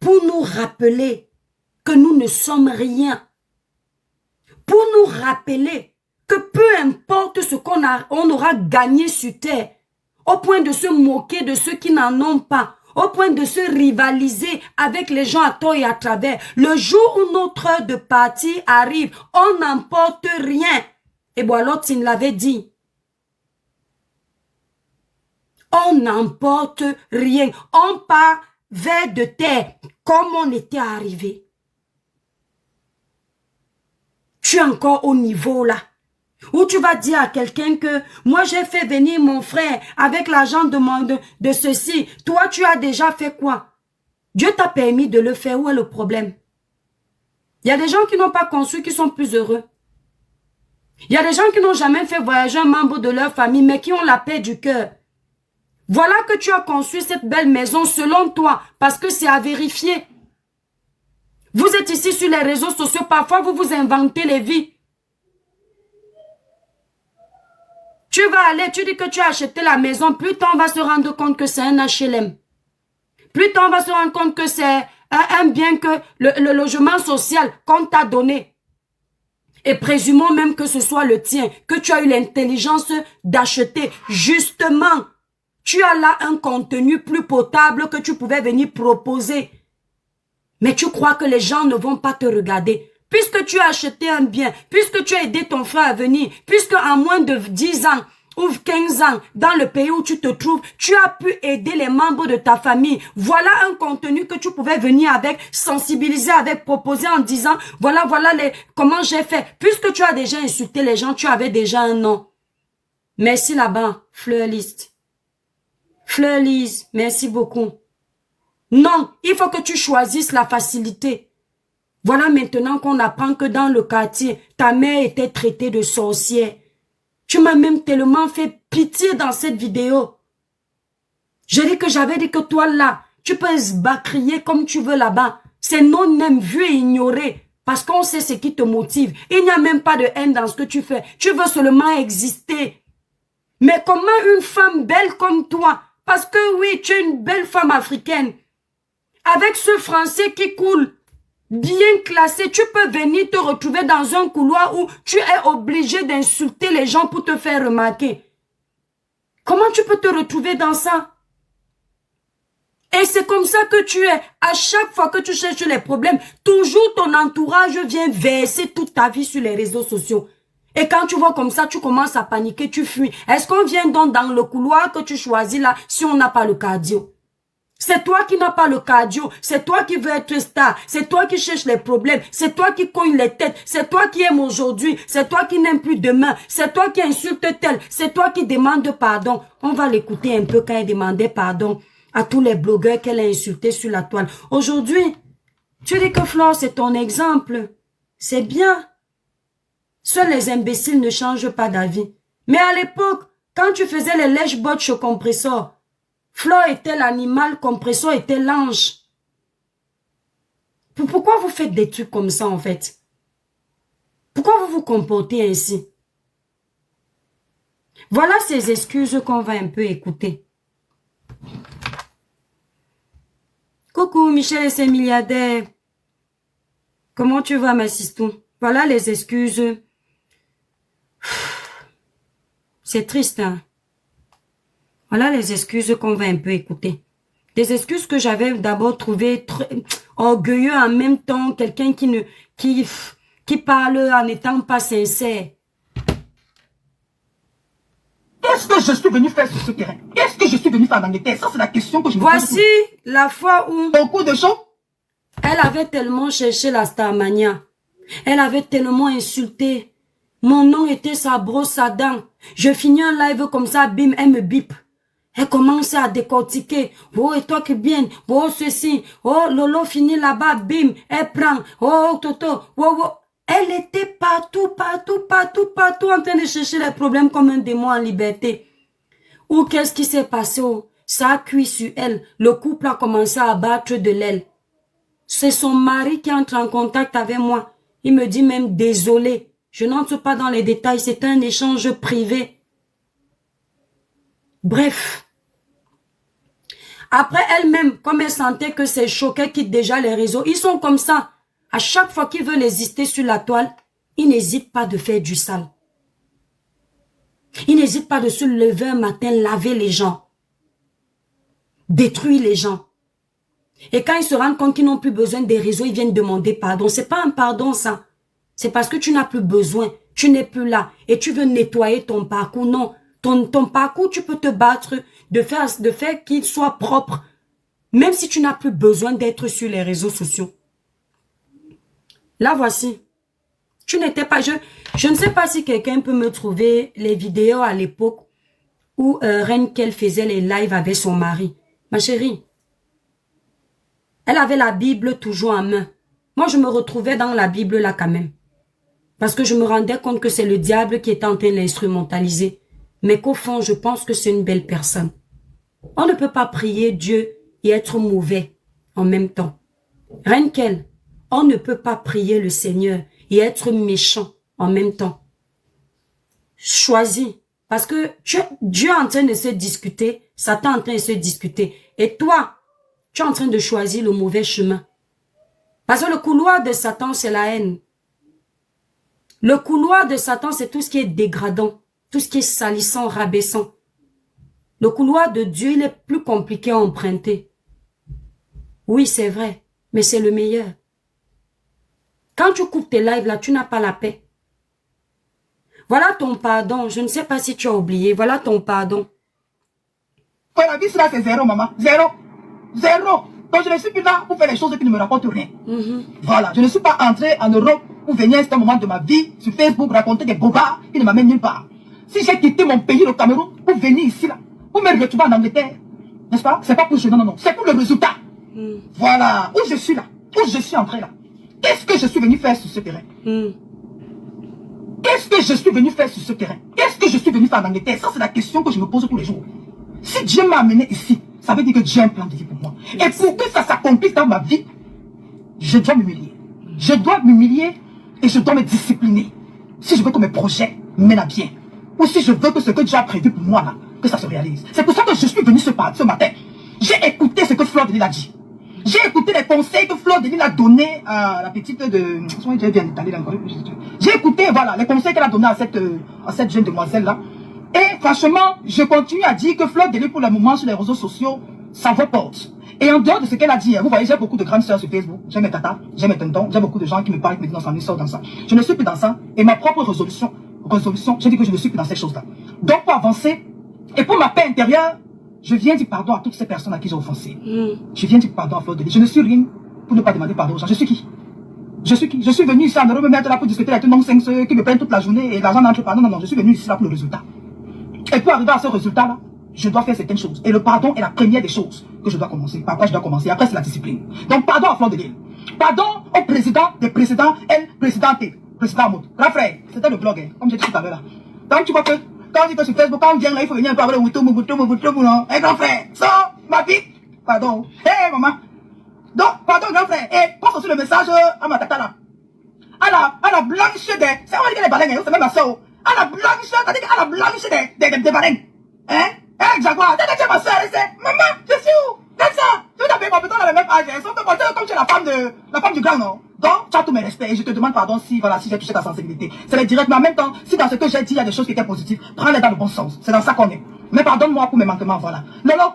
pour nous rappeler que nous ne sommes rien. Pour nous rappeler que peu importe ce on aura gagné sur terre, au point de se moquer de ceux qui n'en ont pas, au point de se rivaliser avec les gens à tort et à travers. Le jour où notre heure de partie arrive, on n'emporte rien. Et Boalotin l'avait dit. On n'emporte rien. On part vers de terre comme on était arrivé. Tu es encore au niveau là. Où tu vas dire à quelqu'un que moi j'ai fait venir mon frère avec l'argent de ceci. Toi tu as déjà fait quoi? Dieu t'a permis de le faire. Où est le problème? Il y a des gens qui n'ont pas construit qui sont plus heureux. Il y a des gens qui n'ont jamais fait voyager un membre de leur famille mais qui ont la paix du cœur. Voilà que tu as construit cette belle maison selon toi parce que c'est à vérifier. Vous êtes ici sur les réseaux sociaux. Parfois vous vous inventez les vies. Tu vas aller, tu dis que tu as acheté la maison, plus tard on va se rendre compte que c'est un HLM. Plus tard on va se rendre compte que c'est un bien que le logement social qu'on t'a donné. Et présumons même que ce soit le tien, que tu as eu l'intelligence d'acheter. Justement, tu as là un contenu plus potable que tu pouvais venir proposer. Mais tu crois que les gens ne vont pas te regarder. Puisque tu as acheté un bien, puisque tu as aidé ton frère à venir, puisque en moins de 10 ans ou 15 ans, dans le pays où tu te trouves, tu as pu aider les membres de ta famille. Voilà un contenu que tu pouvais venir avec, sensibiliser avec, proposer en disant, voilà comment j'ai fait. Puisque tu as déjà insulté les gens, tu avais déjà un nom. Merci là-bas, Fleur Liste. Fleur Lise, merci beaucoup. Non, il faut que tu choisisses la facilité. Voilà maintenant qu'on apprend que dans le quartier, ta mère était traitée de sorcière. Tu m'as même tellement fait pitié dans cette vidéo. J'ai dit que j'avais dit que toi là, tu peux crier comme tu veux là-bas. C'est non-aime, vu et ignoré. Parce qu'on sait ce qui te motive. Il n'y a même pas de haine dans ce que tu fais. Tu veux seulement exister. Mais comment une femme belle comme toi, parce que oui, tu es une belle femme africaine, avec ce français qui coule, bien classé, tu peux venir te retrouver dans un couloir où tu es obligé d'insulter les gens pour te faire remarquer. Comment tu peux te retrouver dans ça? Et c'est comme ça que tu es. À chaque fois que tu cherches les problèmes, toujours ton entourage vient verser toute ta vie sur les réseaux sociaux. Et quand tu vois comme ça, tu commences à paniquer, tu fuis. Est-ce qu'on vient donc dans le couloir que tu choisis là si on n'a pas le cardio? C'est toi qui n'as pas le cardio, c'est toi qui veux être star, c'est toi qui cherches les problèmes, c'est toi qui cogne les têtes, c'est toi qui aimes aujourd'hui, c'est toi qui n'aimes plus demain, c'est toi qui insulte tel, c'est toi qui demande pardon. On va l'écouter un peu quand elle demandait pardon à tous les blogueurs qu'elle a insultés sur la toile. Aujourd'hui, tu dis que Flore, c'est ton exemple. C'est bien. Seuls les imbéciles ne changent pas d'avis. Mais à l'époque, quand tu faisais les lèche-bottes au compresseur, Flore était l'animal, compresseur était l'ange. Pourquoi vous faites des trucs comme ça en fait? Pourquoi vous vous comportez ainsi? Voilà ces excuses qu'on va un peu écouter. Coucou Michel et ses milliardaires. Comment tu vas ma sistou? Voilà les excuses. C'est triste hein. Voilà les excuses qu'on va un peu écouter. Des excuses que j'avais d'abord trouvées très orgueilleux en même temps, quelqu'un qui parle en n'étant pas sincère. Qu'est-ce que je suis venu faire sur ce terrain? Qu'est-ce que je suis venu faire dans les terres? Ça, c'est la question que je me pose. Voici la fois où... Beaucoup de choses. Elle avait tellement cherché la Starmania. Elle avait tellement insulté. Mon nom était sa brosse à dents. Je finis un live comme ça, bim, elle me bip. Elle commence à décortiquer. Oh, et toi qui bien. Oh, ceci. Oh, Lolo finit là-bas, bim. Elle prend. Oh, Toto. Oh, oh. Elle était partout en train de chercher les problèmes comme un démon en liberté. Ou qu'est-ce qui s'est passé? Ça a cuit sur elle. Le couple a commencé à battre de l'aile. C'est son mari qui entre en contact avec moi. Il me dit même désolé. Je n'entre pas dans les détails. C'est un échange privé. Bref. Après elle-même, comme elle sentait que c'est choqué, quitte déjà les réseaux, ils sont comme ça. À chaque fois qu'ils veulent exister sur la toile, ils n'hésitent pas de faire du sale. Ils n'hésitent pas de se lever un matin, laver les gens. Détruire les gens. Et quand ils se rendent compte qu'ils n'ont plus besoin des réseaux, ils viennent demander pardon. C'est pas un pardon ça. C'est parce que tu n'as plus besoin. Tu n'es plus là. Et tu veux nettoyer ton parcours. Non. Ton parcours, tu peux te battre de faire qu'il soit propre. Même si tu n'as plus besoin d'être sur les réseaux sociaux. Là, voici. Tu n'étais pas... Je ne sais pas si quelqu'un peut me trouver les vidéos à l'époque où Reine Kel faisait les lives avec son mari. Ma chérie, elle avait la Bible toujours en main. Moi, je me retrouvais dans la Bible là quand même. Parce que je me rendais compte que c'est le diable qui était en train de l'instrumentaliser. Mais qu'au fond, je pense que c'est une belle personne. On ne peut pas prier Dieu et être mauvais en même temps. Reine Kel, on ne peut pas prier le Seigneur et être méchant en même temps. Choisis. Parce que Dieu est en train de se discuter, Satan est en train de se discuter. Et toi, tu es en train de choisir le mauvais chemin. Parce que le couloir de Satan, c'est la haine. Le couloir de Satan, c'est tout ce qui est dégradant, tout ce qui est salissant, rabaissant. Le couloir de Dieu, il est plus compliqué à emprunter. Oui, c'est vrai, mais c'est le meilleur. Quand tu coupes tes lives là, tu n'as pas la paix. Voilà ton pardon. Je ne sais pas si tu as oublié. Voilà ton pardon. La vie, là, c'est zéro, maman. Zéro. Zéro. Donc, je ne suis plus là pour faire les choses qui ne me rapportent rien. Voilà. Je ne suis pas entré en Europe pour venir à un moment de ma vie sur Facebook raconter des bobards qui ne m'amènent nulle part. Si j'ai quitté mon pays, le Cameroun, pour venir ici, là, pour me retrouver en Angleterre, n'est-ce pas? C'est pas pour je, non, non, non. C'est pour le résultat. Voilà. Où je suis là. Où je suis entré là. Qu'est-ce que je suis venu faire sur ce terrain? Qu'est-ce que je suis venu faire sur ce terrain? Qu'est-ce que je suis venu faire en Angleterre? Ça, c'est la question que je me pose tous les jours. Si Dieu m'a amené ici, ça veut dire que Dieu a un plan de vie pour moi. Et pour que ça s'accomplisse dans ma vie, je dois m'humilier. Je dois m'humilier et je dois me discipliner. Si je veux que mes projets mènent à bien. Ou si je veux que ce que Dieu a prévu pour moi, là, que ça se réalise. C'est pour ça que je suis venu ce matin. J'ai écouté ce que Fleur de Lille a dit. J'ai écouté les conseils que Fleur de Lille a donné à la petite de... J'ai écouté, voilà, les conseils qu'elle a donné à cette jeune demoiselle-là. Et franchement, je continue à dire que Fleur de Lille, pour le moment, sur les réseaux sociaux, ça vaut porte. Et en dehors de ce qu'elle a dit, vous voyez, j'ai beaucoup de grandes sœurs sur Facebook. J'ai mes tatas, j'ai mes tontons, j'ai beaucoup de gens qui me parlent, qui me disent non, ça sort dans ça. Je ne suis plus dans ça. Et ma propre résolution, j'ai dit que je ne suis plus dans ces choses-là. Donc, pour avancer, et pour ma paix intérieure, je viens dire pardon à toutes ces personnes à qui j'ai offensé. Je viens dire pardon à Fleur de Lille. Je ne suis rien pour ne pas demander pardon aux gens. Je suis qui? Je suis qui? Je suis venu ici en Europe me mettre là pour discuter avec non-sens qui me prennent toute la journée et l'argent n'entre pas. Non, non, non, je suis venu ici là pour le résultat. Et pour arriver à ce résultat-là, je dois faire certaines choses. Et le pardon est la première des choses que je dois commencer. Par quoi je dois commencer? Après, c'est la discipline. Donc, pardon à Fleur de Lille. Pardon au président des présidents, président Mout. Grand frère, c'était le blog, hein, comme j'ai dit tout à l'heure là. Donc, tu vois que, quand on dit que sur Facebook, quand on vient là, il faut venir un peu avec le Woutou, non? Eh, grand frère, ça, ma vie, pardon. Eh, maman. Donc, pardon, grand frère. Et, passe aussi le message à ma tata là. À la blanche des, c'est on dit que les baleines, c'est même ma soeur. À la blanche, c'est-à-dire à la blanche des baleines. Hein? Eh, Jaguar, t'es ma soeur, c'est, maman, je suis où? Comme ça, tu t'appelles pas plutôt dans le même âge, sauf que comme tu es la femme du grand, non? Donc, tu as tous mes respects et je te demande pardon si, voilà, si j'ai touché ta sensibilité. C'est le direct, mais en même temps, si dans ce que j'ai dit, il y a des choses qui étaient positives, prends-les dans le bon sens. C'est dans ça qu'on est. Mais pardonne-moi pour mes manquements, voilà. Lolo,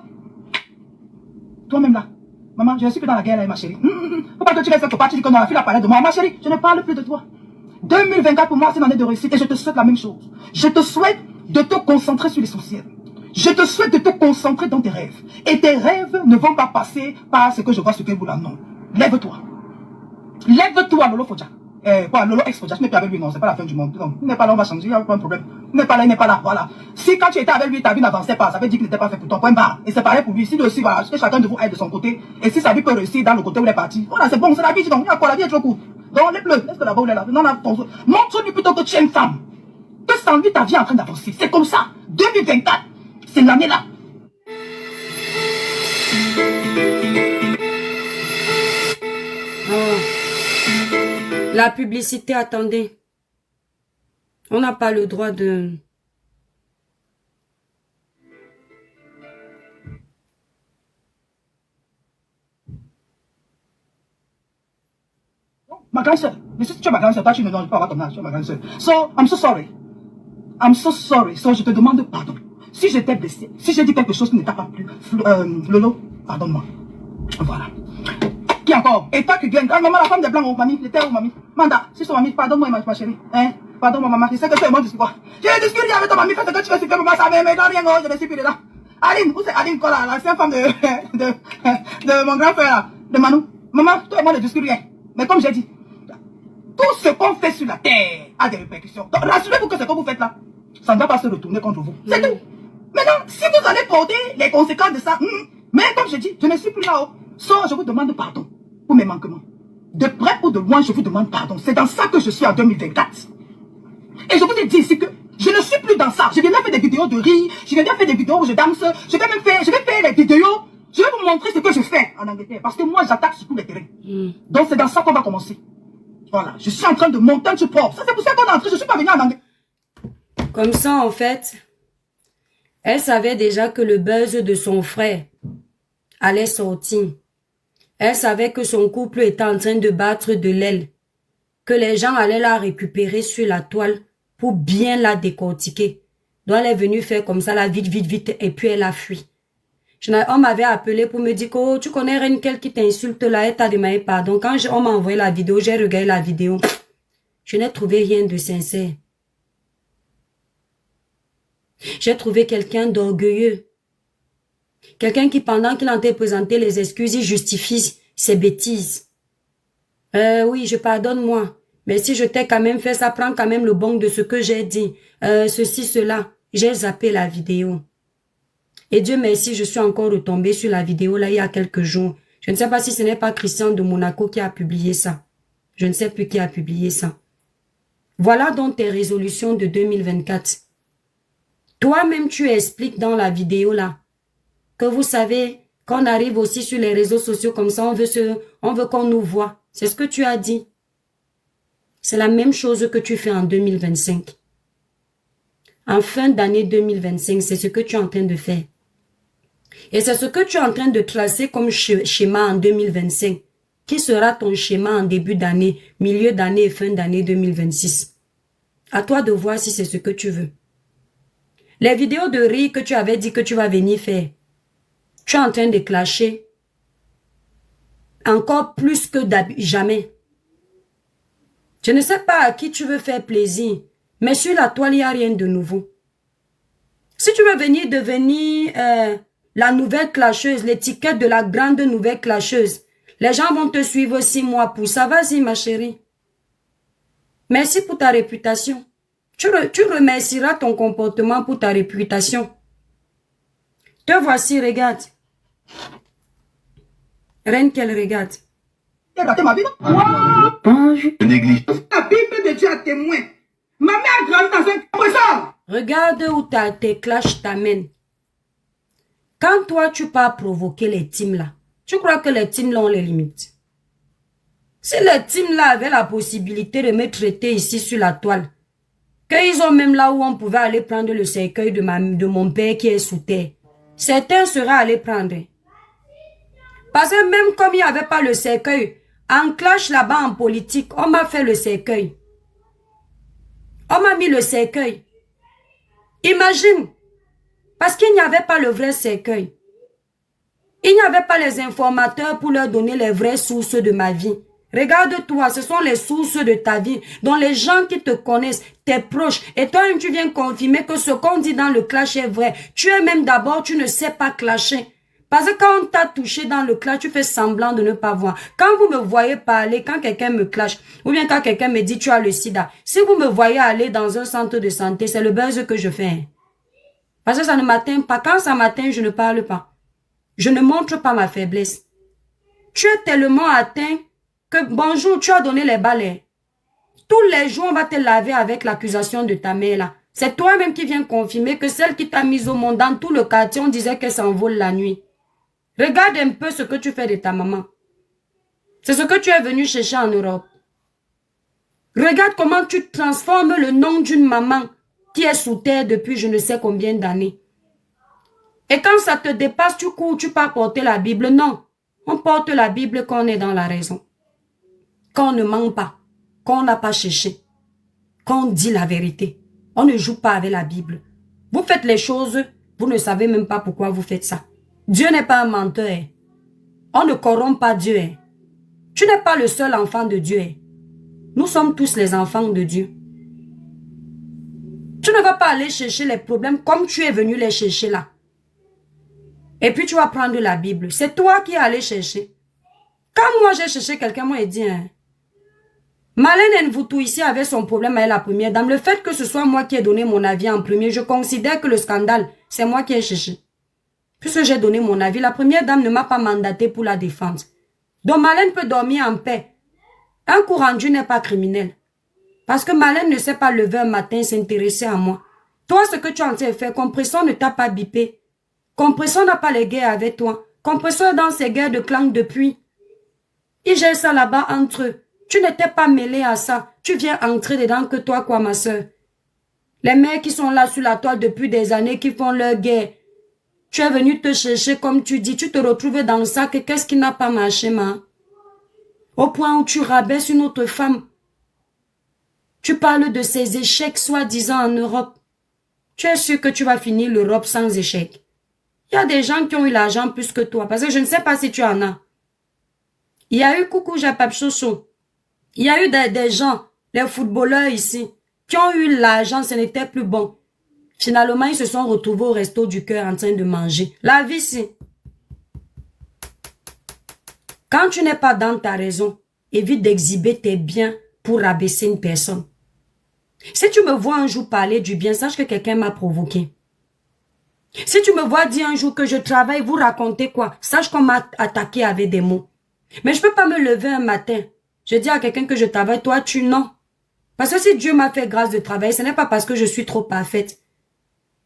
toi-même là, maman, je ne suis plus dans la guerre là, ma chérie. Faut pas que tu restes quelque part, tu dis que non, la fille a parlé de moi. Ma chérie, je ne parle plus de toi. 2024 pour moi, c'est une année de réussite et je te souhaite la même chose. Je te souhaite de te concentrer sur l'essentiel. Je te souhaite de te concentrer dans tes rêves. Et tes rêves ne vont pas passer par ce que je vois sur Facebook là, non. Lève-toi. Lève-toi, Lolo Fodja. Quoi, Lolo ex-Fodja, je n'ai pas avec lui, non, c'est pas la fin du monde. Non, il n'est pas là, on va changer, il n'y a pas de problème. Il n'est pas là, il n'est pas là, voilà. Si quand tu étais avec lui, ta vie n'avançait pas, ça veut dire qu'il n'était pas fait pour toi, point barre. Et c'est pareil pour lui, si lui aussi, voilà, que chacun de vous aide de son côté. Et si sa vie peut réussir dans le côté où il est parti, voilà, c'est bon, c'est la vie, donc, il y a quoi, la vie est trop courte. Donc, les bleus, laisse-le là-bas où il est là. Non, non, montre-lui plutôt que tu es une femme. Que sans lui, ta vie est en train d'avancer. C'est comme ça. 2024, c'est l'année là. La publicité, attendez. On n'a pas le droit de... Ma grande soeur, mais si tu es ma grande soeur, toi tu ne dois pas avoir ton âge, tu es ma grande soeur. So, I'm so sorry. I'm so sorry. So, je te demande pardon. Si je t'ai blessé, si j'ai dit quelque chose qui ne t'a pas plu, Lolo, pardonne-moi. Voilà. Qui encore? Et toi qui viens, maman, la femme des blancs, oh, mamie, l'été, oh, mamie. Manda, si c'est mamie, pardonne-moi, ma chérie. Hein? Pardonne-moi, maman, je sais que tu es moi, dis quoi. Je discute avec ta mamie, fais ce que tu veux, si tu veux, maman, ça mais dans rien, je ne suis plus là. Aline, où c'est Aline, quoi, là, l'ancienne femme de mon grand frère, là, de Manou. Maman, toi et moi, ne discute rien. Mais comme j'ai dit, tout ce qu'on fait sur la terre a des répercussions. Donc, rassurez-vous que ce que vous faites là, ça ne va pas se retourner contre vous. C'est tout. Maintenant, si vous allez porter les conséquences de ça, mais comme je dis, je ne suis plus là-haut. Sauf, je vous demande pardon pour mes manquements. De près ou de loin, je vous demande pardon. C'est dans ça que je suis en 2024. Et je vous ai dit ici que je ne suis plus dans ça. Je viens faire des vidéos de rire, je viens faire des vidéos où je danse, je vais faire les vidéos. Je vais vous montrer ce que je fais en Angleterre. Parce que moi, j'attaque sur tous les terrains. Donc, c'est dans ça qu'on va commencer. Voilà. Je suis en train de monter un truc propre. Ça, c'est pour ça qu'on est entré. Je ne suis pas venu en Angleterre. Comme ça, en fait, Elle savait déjà que le buzz de son frère allait sortir. Elle savait que son couple était en train de battre de l'aile, que les gens allaient la récupérer sur la toile pour bien la décortiquer. Donc elle est venue faire comme ça, là, vite, vite, vite, et puis elle a fui. On m'avait appelé pour me dire que oh, tu connais Renkel qui t'insulte là, elle t'a demandé pardon. Quand on m'a envoyé la vidéo, j'ai regardé la vidéo. Je n'ai trouvé rien de sincère. J'ai trouvé quelqu'un d'orgueilleux. Quelqu'un qui, pendant qu'il en t'a présenté les excuses, il justifie ses bêtises. Oui, je pardonne moi. Mais si je t'ai quand même fait ça, prends quand même le bon de ce que j'ai dit. Ceci, cela. J'ai zappé la vidéo. Et Dieu merci, je suis encore retombée sur la vidéo là il y a quelques jours. Je ne sais pas si ce n'est pas Christian de Monaco qui a publié ça. Je ne sais plus qui a publié ça. Voilà donc tes résolutions de 2024. Toi-même, tu expliques dans la vidéo là que vous savez qu'on arrive aussi sur les réseaux sociaux comme ça, on veut qu'on nous voit. C'est ce que tu as dit. C'est la même chose que tu fais en 2025. En fin d'année 2025, c'est ce que tu es en train de faire. Et c'est ce que tu es en train de tracer comme schéma en 2025. Qui sera ton schéma en début d'année, milieu d'année et fin d'année 2026? À toi de voir si c'est ce que tu veux. Les vidéos de rire que tu avais dit que tu vas venir faire, tu es en train de clasher encore plus que jamais. Je ne sais pas à qui tu veux faire plaisir, mais sur la toile, il n'y a rien de nouveau. Si tu veux venir devenir la nouvelle clasheuse, l'étiquette de la grande nouvelle clasheuse, les gens vont te suivre 6 mois pour ça. Vas-y, ma chérie. Merci pour ta réputation. Tu remercieras ton comportement pour ta réputation. Te voici, regarde. Reine qu'elle regarde. Tu as gâté ma vie, non? Bonjour. Néglige. La Bible de Dieu a témoin. Ma mère a grandi dans un trésor. Regarde où tes clashs t'amènent. Quand toi, tu pars provoquer les teams là, tu crois que les teams là ont les limites? Si les teams là avaient la possibilité de me traiter ici sur la toile, qu'ils ont même là où on pouvait aller prendre le cercueil de mon père qui est sous terre, certains seraient allés prendre. Parce que même comme il n'y avait pas le cercueil, en clash là-bas en politique, on m'a fait le cercueil. On m'a mis le cercueil. Imagine, parce qu'il n'y avait pas le vrai cercueil. Il n'y avait pas les informateurs pour leur donner les vraies sources de ma vie. Regarde-toi, ce sont les sources de ta vie, dont les gens qui te connaissent, tes proches, et toi-même tu viens confirmer que ce qu'on dit dans le clash est vrai. Tu es même d'abord, tu ne sais pas clasher. Parce que quand on t'a touché dans le clash, tu fais semblant de ne pas voir. Quand vous me voyez parler, quand quelqu'un me clash, ou bien quand quelqu'un me dit tu as le sida, si vous me voyez aller dans un centre de santé, c'est le buzz que je fais. Parce que ça ne m'atteint pas. Quand ça m'atteint, je ne parle pas. Je ne montre pas ma faiblesse. Tu es tellement atteint que bonjour, tu as donné les balais. Tous les jours, on va te laver avec l'accusation de ta mère là. C'est toi-même qui viens confirmer que celle qui t'a mise au monde dans tout le quartier, on disait qu'elle s'envole la nuit. Regarde un peu ce que tu fais de ta maman. C'est ce que tu es venu chercher en Europe. Regarde comment tu transformes le nom d'une maman qui est sous terre depuis je ne sais combien d'années. Et quand ça te dépasse, tu cours, tu pars porter la Bible. Non, on porte la Bible quand on est dans la raison. Quand on ne ment pas, quand on n'a pas cherché, quand on dit la vérité. On ne joue pas avec la Bible. Vous faites les choses, vous ne savez même pas pourquoi vous faites ça. Dieu n'est pas un menteur. On ne corrompt pas Dieu. Tu n'es pas le seul enfant de Dieu. Nous sommes tous les enfants de Dieu. Tu ne vas pas aller chercher les problèmes comme tu es venu les chercher là. Et puis tu vas prendre la Bible. C'est toi qui es allé chercher. Quand moi j'ai cherché quelqu'un, moi j'ai dit, Marlène Nvutu ici avait son problème avec la première dame. Le fait que ce soit moi qui ai donné mon avis en premier, je considère que le scandale, c'est moi qui ai cherché. Puisque j'ai donné mon avis, la première dame ne m'a pas mandaté pour la défendre. Donc Marlène peut dormir en paix. Un coup rendu n'est pas criminel. Parce que Marlène ne sait pas lever un matin s'intéresser à moi. Toi, ce que tu es en train de faire, Compression ne t'a pas bipé. Compression n'a pas les guerres avec toi. Compression est dans ses guerres de clan depuis. Ils gèrent ça là-bas entre eux. Tu n'étais pas mêlé à ça. Tu viens entrer dedans que toi, quoi, ma soeur. Les mères qui sont là sur la toile depuis des années, qui font leur guerre. Tu es venu te chercher, comme tu dis, tu te retrouves dans le sac et qu'est-ce qui n'a pas marché, ma? Au point où tu rabaisses une autre femme. Tu parles de ces échecs soi-disant en Europe. Tu es sûr que tu vas finir l'Europe sans échec. Il y a des gens qui ont eu l'argent plus que toi, parce que je ne sais pas si tu en as. Il y a eu Coucou Japap Chocho. Il y a eu des gens, les footballeurs ici, qui ont eu l'argent, ce n'était plus bon. Finalement, ils se sont retrouvés au resto du cœur en train de manger. La vie, c'est... Quand tu n'es pas dans ta raison, évite d'exhiber tes biens pour rabaisser une personne. Si tu me vois un jour parler du bien, sache que quelqu'un m'a provoqué. Si tu me vois dire un jour que je travaille, vous racontez quoi? Sache qu'on m'a attaqué avec des mots. Mais je peux pas me lever un matin. Je dis à quelqu'un que je travaille, toi tu non. Parce que si Dieu m'a fait grâce de travailler, ce n'est pas parce que je suis trop parfaite.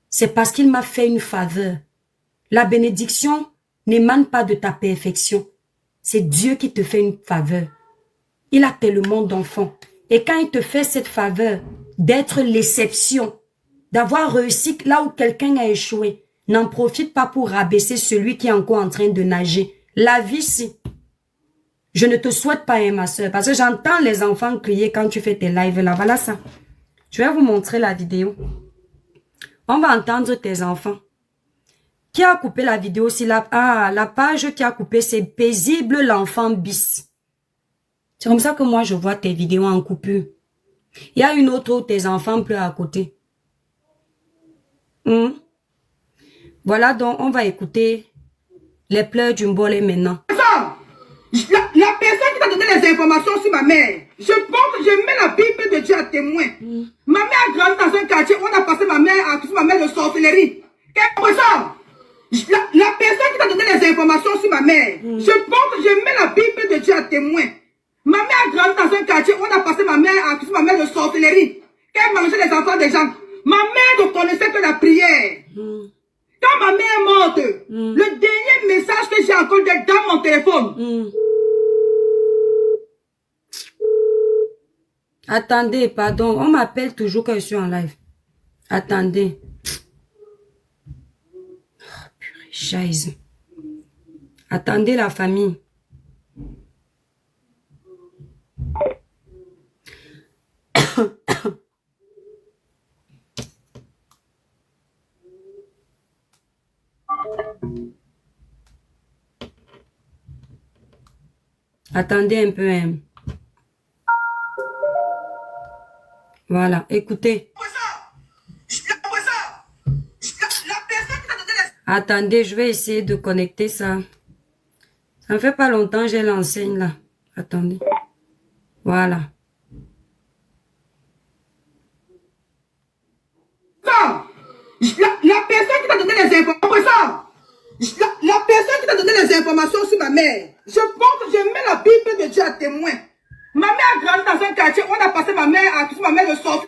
C'est parce qu'il m'a fait une faveur. La bénédiction n'émane pas de ta perfection. C'est Dieu qui te fait une faveur. Il a tellement d'enfants. Et quand il te fait cette faveur d'être l'exception, d'avoir réussi là où quelqu'un a échoué, n'en profite pas pour rabaisser celui qui est encore en train de nager. La vie, si. Je ne te souhaite pas, hein, ma soeur, parce que j'entends les enfants crier quand tu fais tes lives là. Voilà ça. Je vais vous montrer la vidéo. On va entendre tes enfants. Qui a coupé la vidéo? Si la page qui a coupé, c'est Paisible l'enfant bis. C'est comme ça que moi, je vois tes vidéos en coupure. Il y a une autre où tes enfants pleurent à côté. Voilà, donc on va écouter les pleurs du Mbolé maintenant. La personne qui t'a donné les informations sur ma mère, je pense que je mets la Bible de Dieu à témoin. Ma mère a grandi dans un quartier où on a passé ma mère à accuser ma mère de sorcellerie. Qu'est-ce ça? La personne qui t'a donné les informations sur ma mère, je pense que je mets la Bible de Dieu à témoin. Ma mère a grandi dans un quartier où on a passé ma mère à accuser ma mère de sorcellerie. Qu'elle mangeait les enfants des gens. Ma mère ne connaissait que la prière. Quand ma mère est morte, le dernier message que j'ai encore dans mon téléphone. Attendez, pardon. On m'appelle toujours quand je suis en live. Attendez. Oh, purée, chaise. Attendez la famille. Attendez un peu. Hein. Voilà, écoutez. Attendez, je vais essayer de connecter ça. Ça ne fait pas longtemps j'ai l'enseigne là. Attendez. Voilà. La personne qui t'a donné les informations. La personne qui t'a donné les informations sur ma mère, je pense que je mets la Bible de Dieu à témoin. Ma mère a grandi dans un quartier où on a passé ma mère à accuser ma mère de sorcellerie.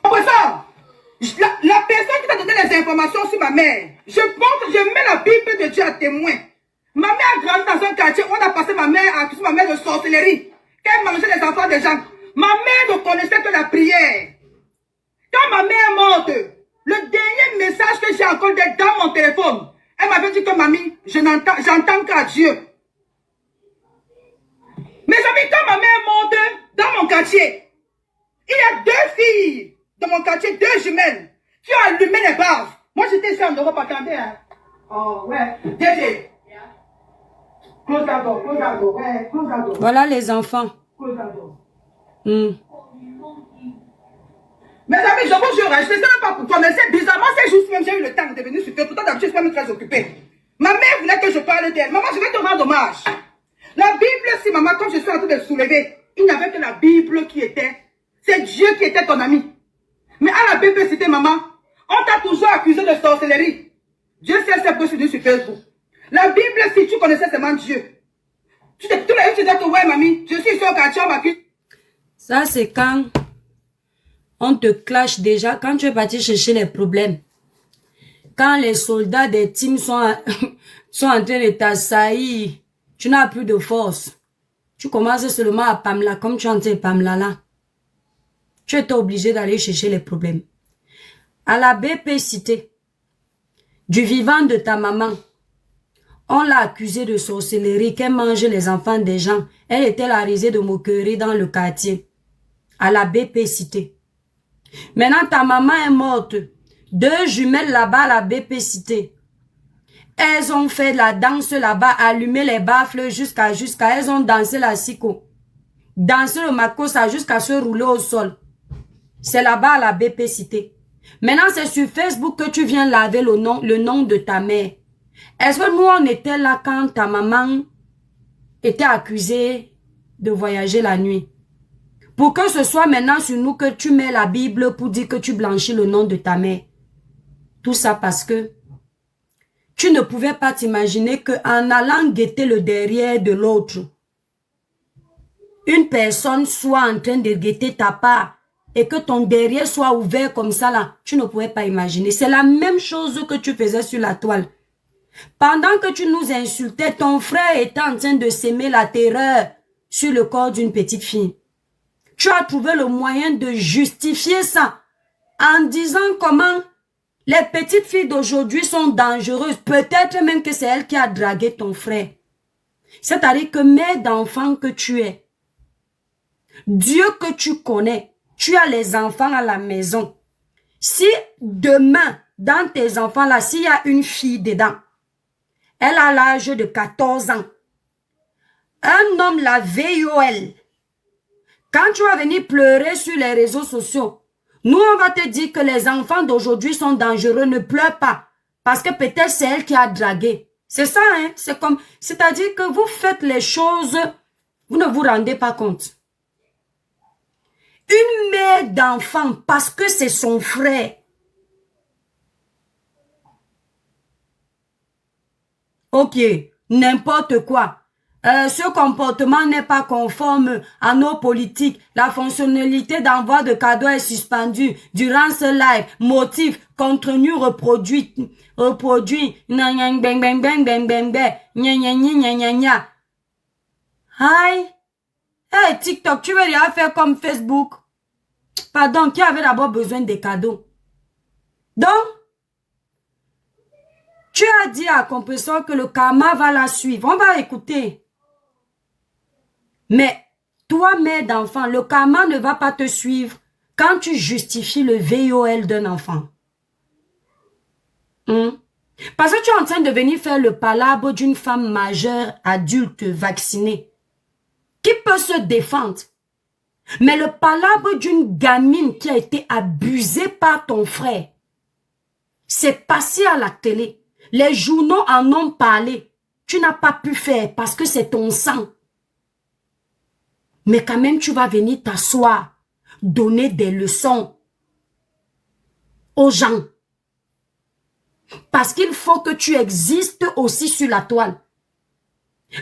La personne qui t'a donné les informations sur ma mère, je pense que je mets la Bible de Dieu à témoin. Ma mère a grandi dans un quartier où on a passé ma mère à accuser ma mère de sorcellerie. Qu'elle mangeait les enfants des gens. Ma mère ne connaissait que la prière. Quand ma mère est morte, le dernier message que j'ai encore dans mon téléphone, elle m'avait dit que mamie, j'entends qu'à Dieu. Mes amis, quand ma mère est morte dans mon quartier, il y a 2 filles dans mon quartier, 2 jumelles, qui ont allumé les bases. Moi j'étais ici en Europe, attendez. Hein. Oh ouais, Dédé. Close that door, ouais, close that door. Voilà les enfants. Close that door. Mes amis, je vous jure, je ne sais même pas pourquoi, mais c'est bizarrement, c'est juste même j'ai eu le temps de venir sur Facebook. Pourtant, d'habitude, je suis pas très occupée. Ma mère voulait que je parle d'elle. Maman, je vais te rendre hommage. La Bible, si maman, quand je suis en train de soulever, il n'y avait que la Bible qui était. C'est Dieu qui était ton ami. Mais à la Bible, c'était maman. On t'a toujours accusé de sorcellerie. Dieu sait ce que c'est sur Facebook. La Bible, si tu connaissais seulement Dieu. Tu l'as eu, tu disais que ouais, mamie, je suis sur quartier, on m'accuse. Ça, c'est quand on te clash déjà, quand tu es parti chercher les problèmes. Quand les soldats des teams sont en train de t'assaillir, tu n'as plus de force. Tu commences seulement à Pamela, comme tu entends Pamela là. Tu étais obligé d'aller chercher les problèmes. à la BP Cité, du vivant de ta maman, on l'a accusée de sorcellerie, qu'elle mangeait les enfants des gens. Elle était la risée de moquerie dans le quartier, à la BP Cité. Maintenant, ta maman est morte. 2 jumelles là-bas à la BP Cité. Elles ont fait la danse là-bas, allumé les baffles jusqu'à, elles ont dansé la siko. Dansé le makossa jusqu'à se rouler au sol. C'est là-bas à la BP Cité. Maintenant, c'est sur Facebook que tu viens laver le nom de ta mère. Est-ce que nous, on était là quand ta maman était accusée de voyager la nuit? Pour que ce soit maintenant sur nous que tu mets la Bible pour dire que tu blanchis le nom de ta mère. Tout ça parce que tu ne pouvais pas t'imaginer qu'en allant guetter le derrière de l'autre, une personne soit en train de guetter ta part et que ton derrière soit ouvert comme ça là, tu ne pouvais pas imaginer. C'est la même chose que tu faisais sur la toile. Pendant que tu nous insultais, ton frère était en train de s'aimer la terreur sur le corps d'une petite fille. Tu as trouvé le moyen de justifier ça en disant comment les petites filles d'aujourd'hui sont dangereuses. Peut-être même que c'est elle qui a dragué ton frère. C'est-à-dire que mère d'enfant que tu es, Dieu que tu connais, tu as les enfants à la maison. Si demain, dans tes enfants là, s'il y a une fille dedans, elle a l'âge de 14 ans, un homme la VOL, quand tu vas venir pleurer sur les réseaux sociaux, nous on va te dire que les enfants d'aujourd'hui sont dangereux, ne pleure pas, parce que peut-être c'est elle qui a dragué. C'est ça, hein, c'est-à-dire que vous faites les choses, vous ne vous rendez pas compte. Une mère d'enfant, parce que c'est son frère. Ok, n'importe quoi. Ce comportement n'est pas conforme à nos politiques. La fonctionnalité d'envoi de cadeaux est suspendue durant ce live. Motif, contenu reproduit. Hi. Hey, TikTok, tu veux rien faire comme Facebook? Pardon, qui avait d'abord besoin des cadeaux? Donc, tu as dit à Compressor que le karma va la suivre. On va écouter. Mais, toi, mère d'enfant, le karma ne va pas te suivre quand tu justifies le VOL d'un enfant. Parce que tu es en train de venir faire le palabre d'une femme majeure, adulte, vaccinée, qui peut se défendre. Mais le palabre d'une gamine qui a été abusée par ton frère, c'est passé à la télé. Les journaux en ont parlé. Tu n'as pas pu faire parce que c'est ton sang. Mais quand même, tu vas venir t'asseoir, donner des leçons aux gens. Parce qu'il faut que tu existes aussi sur la toile.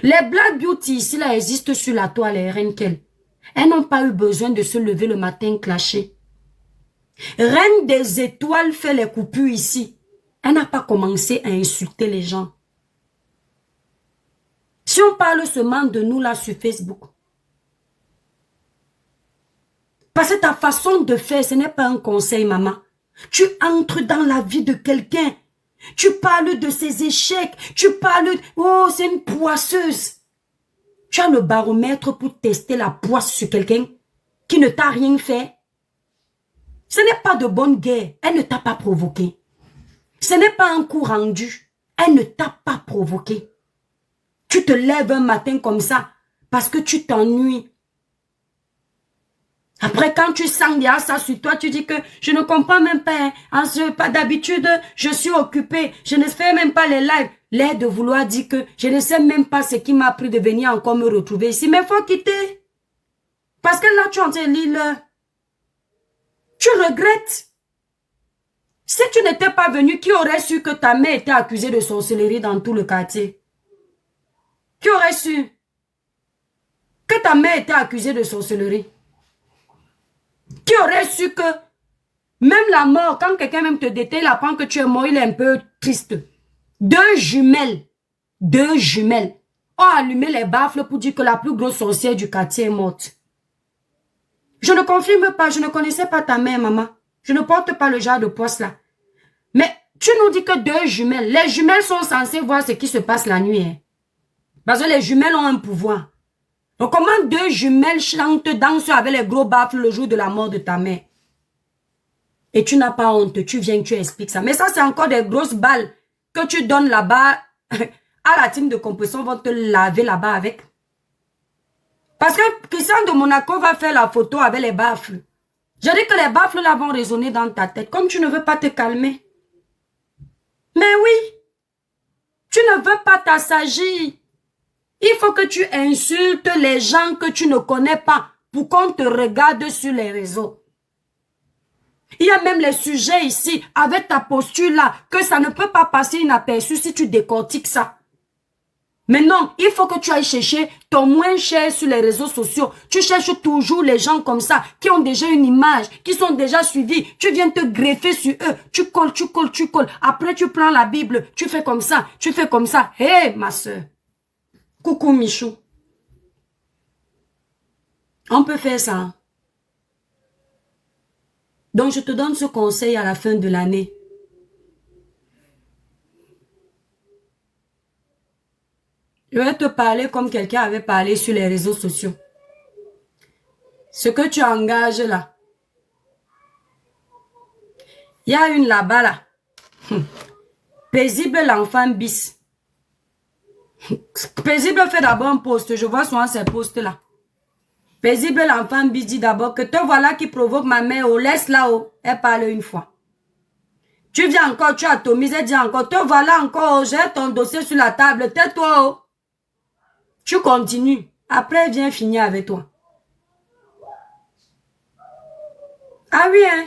Les Black Beauty ici, là, existent sur la toile, les reines qu'elles. Elles n'ont pas eu besoin de se lever le matin clashé. Reine des étoiles fait les coupures ici. Elle n'a pas commencé à insulter les gens. Si on parle seulement de nous là sur Facebook. Parce que ta façon de faire, ce n'est pas un conseil, maman. Tu entres dans la vie de quelqu'un. Tu parles de ses échecs. Tu parles... Oh, c'est une poisseuse. Tu as le baromètre pour tester la poisse sur quelqu'un qui ne t'a rien fait. Ce n'est pas de bonne guerre. Elle ne t'a pas provoqué. Ce n'est pas un coup rendu. Elle ne t'a pas provoqué. Tu te lèves un matin comme ça parce que tu t'ennuies. Après, quand tu sens qu'il y a ça sur toi, tu dis que je ne comprends même pas. Pas d'habitude, je suis occupée. Je ne fais même pas les lives. L'air de vouloir dire que je ne sais même pas ce qui m'a pris de venir encore me retrouver ici. Mais il faut quitter. Parce que là, tu es en train de lire. Tu regrettes. Si tu n'étais pas venu, qui aurait su que ta mère était accusée de sorcellerie dans tout le quartier? Qui aurait su que ta mère était accusée de sorcellerie? Qui aurait su que même la mort, quand quelqu'un même te déteste, il apprend que tu es mort, il est un peu triste. 2 jumelles ont allumé les baffles pour dire que la plus grosse sorcière du quartier est morte. Je ne confirme pas, je ne connaissais pas ta mère, maman. Je ne porte pas le genre de poste là. Mais tu nous dis que 2 jumelles. Les jumelles sont censées voir ce qui se passe la nuit. Hein. Parce que les jumelles ont un pouvoir. Donc comment 2 jumelles chantent, dansent avec les gros baffles le jour de la mort de ta mère? Et tu n'as pas honte. Tu viens, tu expliques ça. Mais ça, c'est encore des grosses balles que tu donnes là-bas. À la team de compression, vont te laver là-bas avec. Parce que Christian de Monaco va faire la photo avec les baffles. Je dis que les baffles là vont résonner dans ta tête. Comme tu ne veux pas te calmer. Mais oui. Tu ne veux pas t'assagir. Il faut que tu insultes les gens que tu ne connais pas pour qu'on te regarde sur les réseaux. Il y a même les sujets ici, avec ta posture là, que ça ne peut pas passer inaperçu si tu décortiques ça. Mais non, il faut que tu ailles chercher ton moins cher sur les réseaux sociaux. Tu cherches toujours les gens comme ça, qui ont déjà une image, qui sont déjà suivis. Tu viens te greffer sur eux. Tu colles, tu colles, tu colles. Après, tu prends la Bible. Tu fais comme ça, tu fais comme ça. Hé, hey, ma soeur. Coucou, Michou. On peut faire ça. Donc, je te donne ce conseil à la fin de l'année. Je vais te parler comme quelqu'un avait parlé sur les réseaux sociaux. Ce que tu engages là. Il y a une là-bas là. Paisible l'enfant bis. Paisible fait d'abord un post. Je vois souvent ces posts là. Paisible l'enfant bis dit d'abord que te voilà qui provoque ma mère. Oh, laisse là-haut. Elle parle une fois. Tu viens encore, tu atomises, elle dit encore. Te voilà encore. Oh, j'ai ton dossier sur la table. Tais-toi. Oh. Tu continues. Après, elle vient finir avec toi. Ah oui, hein.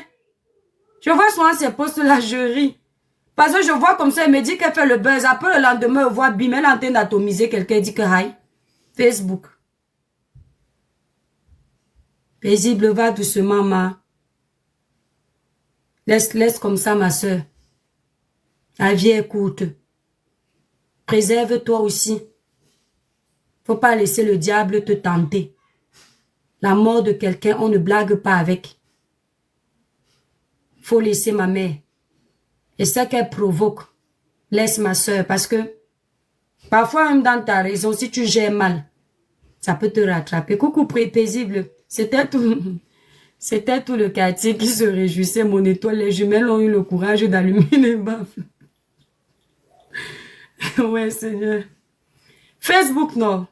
Je vois souvent ces posts-là, je ris. Parce que je vois comme ça, elle me dit qu'elle fait le buzz. Après, le lendemain, elle voit bim, elle est en train d'atomiser quelqu'un, dit que hi. Facebook. Paisible, va doucement, ma. Laisse comme ça, ma soeur. La vie est courte. Préserve-toi aussi. Faut pas laisser le diable te tenter. La mort de quelqu'un, on ne blague pas avec. Faut laisser ma mère. Et ce qu'elle provoque, laisse ma soeur. Parce que, parfois même dans ta raison, si tu gères mal, ça peut te rattraper. Coucou paisible. C'était tout le quartier qui se réjouissait. Mon étoile, les jumelles ont eu le courage d'allumer les baffles. Ouais, Seigneur. Facebook, non.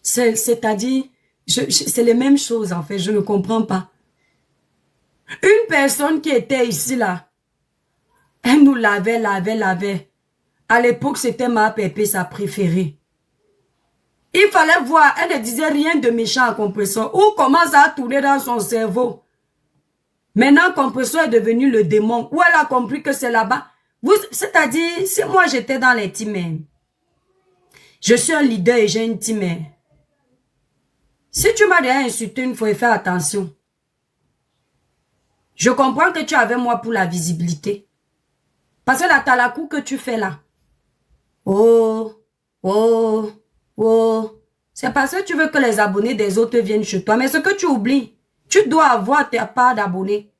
C'est-à-dire, c'est les mêmes choses, en fait. Je ne comprends pas. Une personne qui était ici, là, elle nous lavait. À l'époque, c'était ma pépé, sa préférée. Il fallait voir, elle ne disait rien de méchant à Compresseur. Ou commence à tourner dans son cerveau. Maintenant, Compresseur est devenu le démon. Ou elle a compris que c'est là-bas. C'est-à-dire, si moi j'étais dans les teams, je suis un leader et j'ai une team. Si tu m'as déjà insulté une fois, fais attention. Je comprends que tu es avec moi pour la visibilité. Parce que la talakou que tu fais là. Oh. C'est parce que tu veux que les abonnés des autres viennent chez toi. Mais ce que tu oublies, tu dois avoir ta part d'abonnés.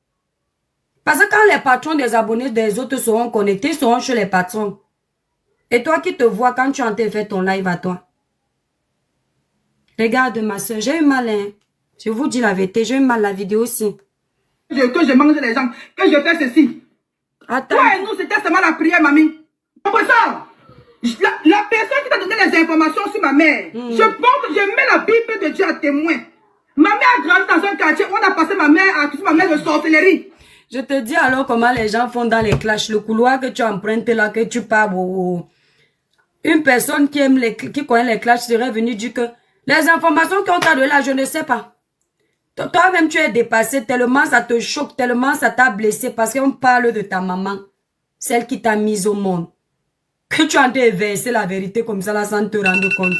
Parce que quand les patrons des abonnés des autres seront connectés, ils seront chez les patrons. Et toi qui te vois quand tu es en train de faire ton live à toi. Regarde ma soeur, j'ai eu mal. Hein. Je vous dis la vérité, j'ai eu mal la vidéo aussi. Que je mange les gens, que je fais ceci. Attends. Toi et nous, c'était seulement la prière, mamie. Professeur, la personne qui t'a donné les informations sur ma mère, je mets la Bible de Dieu à témoin. Ma mère a grandi dans un quartier où on a passé ma mère de sorcellerie. Je te dis alors comment les gens font dans les clashs, le couloir que tu empruntes là, que tu pars. Une personne qui connaît les clashs serait venue dire que les informations qu'on t'a données là, je ne sais pas. Toi-même, tu es dépassé, tellement ça te choque, tellement ça t'a blessé parce qu'on parle de ta maman, celle qui t'a mise au monde. Que tu es en train de verser la vérité comme ça là sans te rendre compte.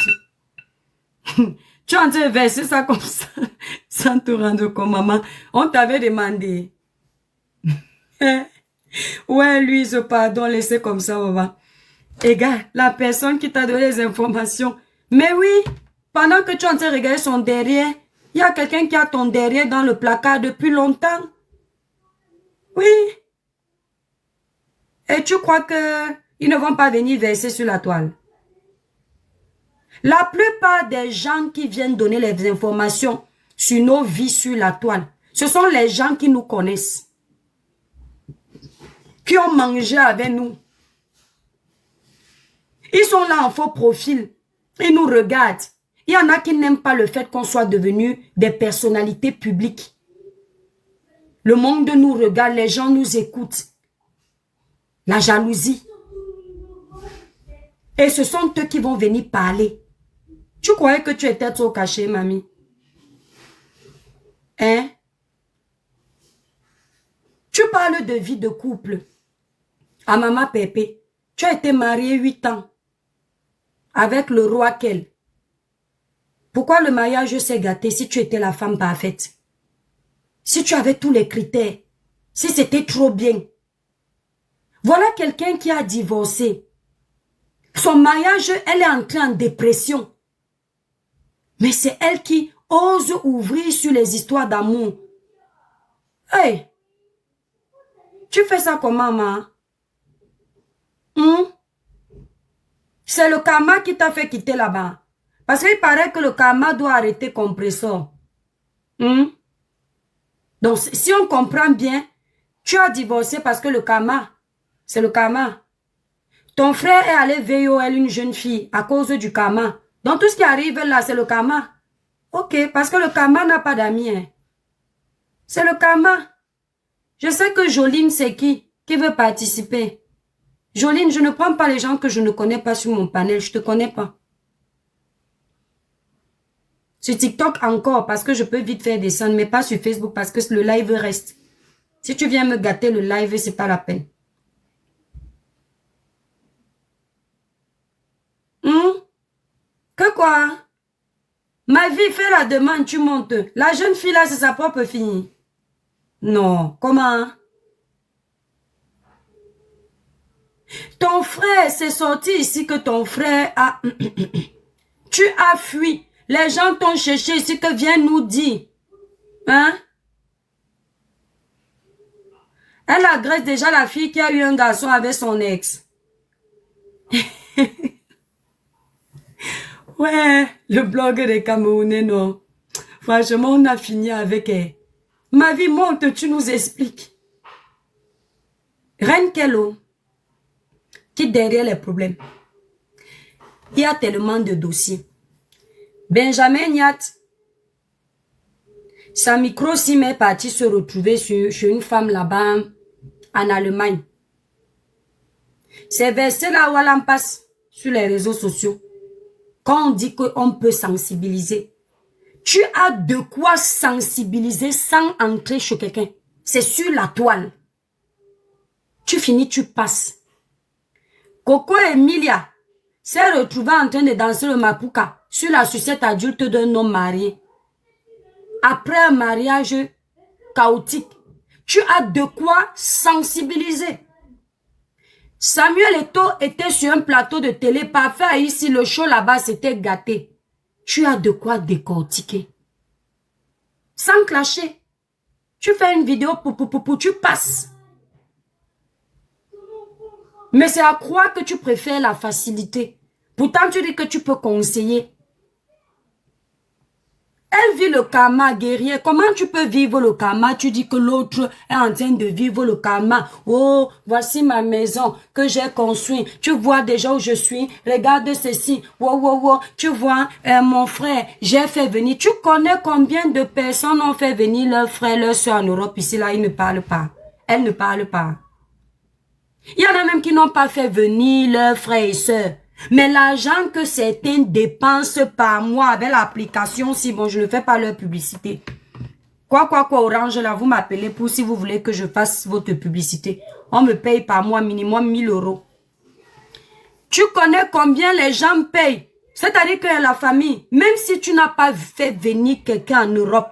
Tu es en train de verser ça comme ça sans te rendre compte, maman. On t'avait demandé. Ouais, lui, pardon, laissez comme ça, maman. Et gars, la personne qui t'a donné les informations. Mais oui, pendant que tu es en train de regarder son derrière, il y a quelqu'un qui a ton derrière dans le placard depuis longtemps. Oui. Et tu crois que ils ne vont pas venir verser sur la toile? La plupart des gens qui viennent donner les informations sur nos vies sur la toile, ce sont les gens qui nous connaissent, qui ont mangé avec nous. Ils sont là en faux profil. Ils nous regardent. Il y en a qui n'aiment pas le fait qu'on soit devenus des personnalités publiques. Le monde nous regarde, les gens nous écoutent. La jalousie. Et ce sont eux qui vont venir parler. Tu croyais que tu étais trop caché, mamie? Hein? Tu parles de vie de couple. À Maman Pépé, tu as été mariée 8 ans. Avec le roi Kel. Pourquoi le mariage s'est gâté si tu étais la femme parfaite? Si tu avais tous les critères. Si c'était trop bien. Voilà quelqu'un qui a divorcé. Son mariage, elle est entrée en dépression. Mais c'est elle qui ose ouvrir sur les histoires d'amour. Hey! Tu fais ça comment, maman? C'est le karma qui t'a fait quitter là-bas. Parce qu'il paraît que le karma doit arrêter compresseur. Donc, si on comprend bien, tu as divorcé parce que le karma, c'est le karma. Ton frère est allé VOL une jeune fille à cause du karma. Donc, tout ce qui arrive là, c'est le karma. Ok, parce que le karma n'a pas d'amis. Hein. C'est le karma. Je sais que Joline, c'est qui veut participer. Joline, je ne prends pas les gens que je ne connais pas sur mon panel. Je te connais pas. Sur TikTok encore, parce que je peux vite faire des sons, mais pas sur Facebook, parce que le live reste. Si tu viens me gâter le live, c'est pas la peine. Que quoi? Ma vie, fais la demande, tu montes. La jeune fille là, c'est sa propre fille. Non, comment? Ton frère, c'est sorti ici que ton frère a... Tu as fui. Les gens t'ont cherché ici que viens nous dire. Hein? Elle agresse déjà la fille qui a eu un garçon avec son ex. Ouais, le blog des Camerounais, non. Franchement, on a fini avec elle. Ma vie monte, tu nous expliques. Reine Kello, qui derrière les problèmes. Il y a tellement de dossiers. Benjamin Niat, sa micro-sim est partie se retrouver chez une femme là-bas en Allemagne. C'est versé là où elle en passe sur les réseaux sociaux. Quand on dit qu'on peut sensibiliser, tu as de quoi sensibiliser sans entrer chez quelqu'un. C'est sur la toile. Tu finis, tu passes. Coco Emilia s'est retrouvée en train de danser le mapuka sur la sucette adulte d'un homme marié. Après un mariage chaotique, tu as de quoi sensibiliser. Samuel Eto'o était sur un plateau de télé parfait ici, le show là-bas s'était gâté. Tu as de quoi décortiquer. Sans clasher. Tu fais une vidéo pour tu passes. Mais c'est à croire que tu préfères la facilité. Pourtant, tu dis que tu peux conseiller. Elle vit le karma, guerrier. Comment tu peux vivre le karma? Tu dis que l'autre est en train de vivre le karma. Oh, voici ma maison que j'ai construite. Tu vois déjà où je suis. Regarde ceci. Wow, wow, wow. Tu vois, mon frère, j'ai fait venir. Tu connais combien de personnes ont fait venir leurs frères, leurs soeurs en Europe? Ici, là, ils ne parlent pas. Elles ne parlent pas. Il y en a même qui n'ont pas fait venir leurs frères et sœurs. Mais l'argent que certains dépensent par mois avec l'application, si bon, je ne fais pas leur publicité. Quoi, Orange, là, vous m'appelez pour si vous voulez que je fasse votre publicité. On me paye par mois minimum 1000 €. Tu connais combien les gens payent? C'est-à-dire que la famille, même si tu n'as pas fait venir quelqu'un en Europe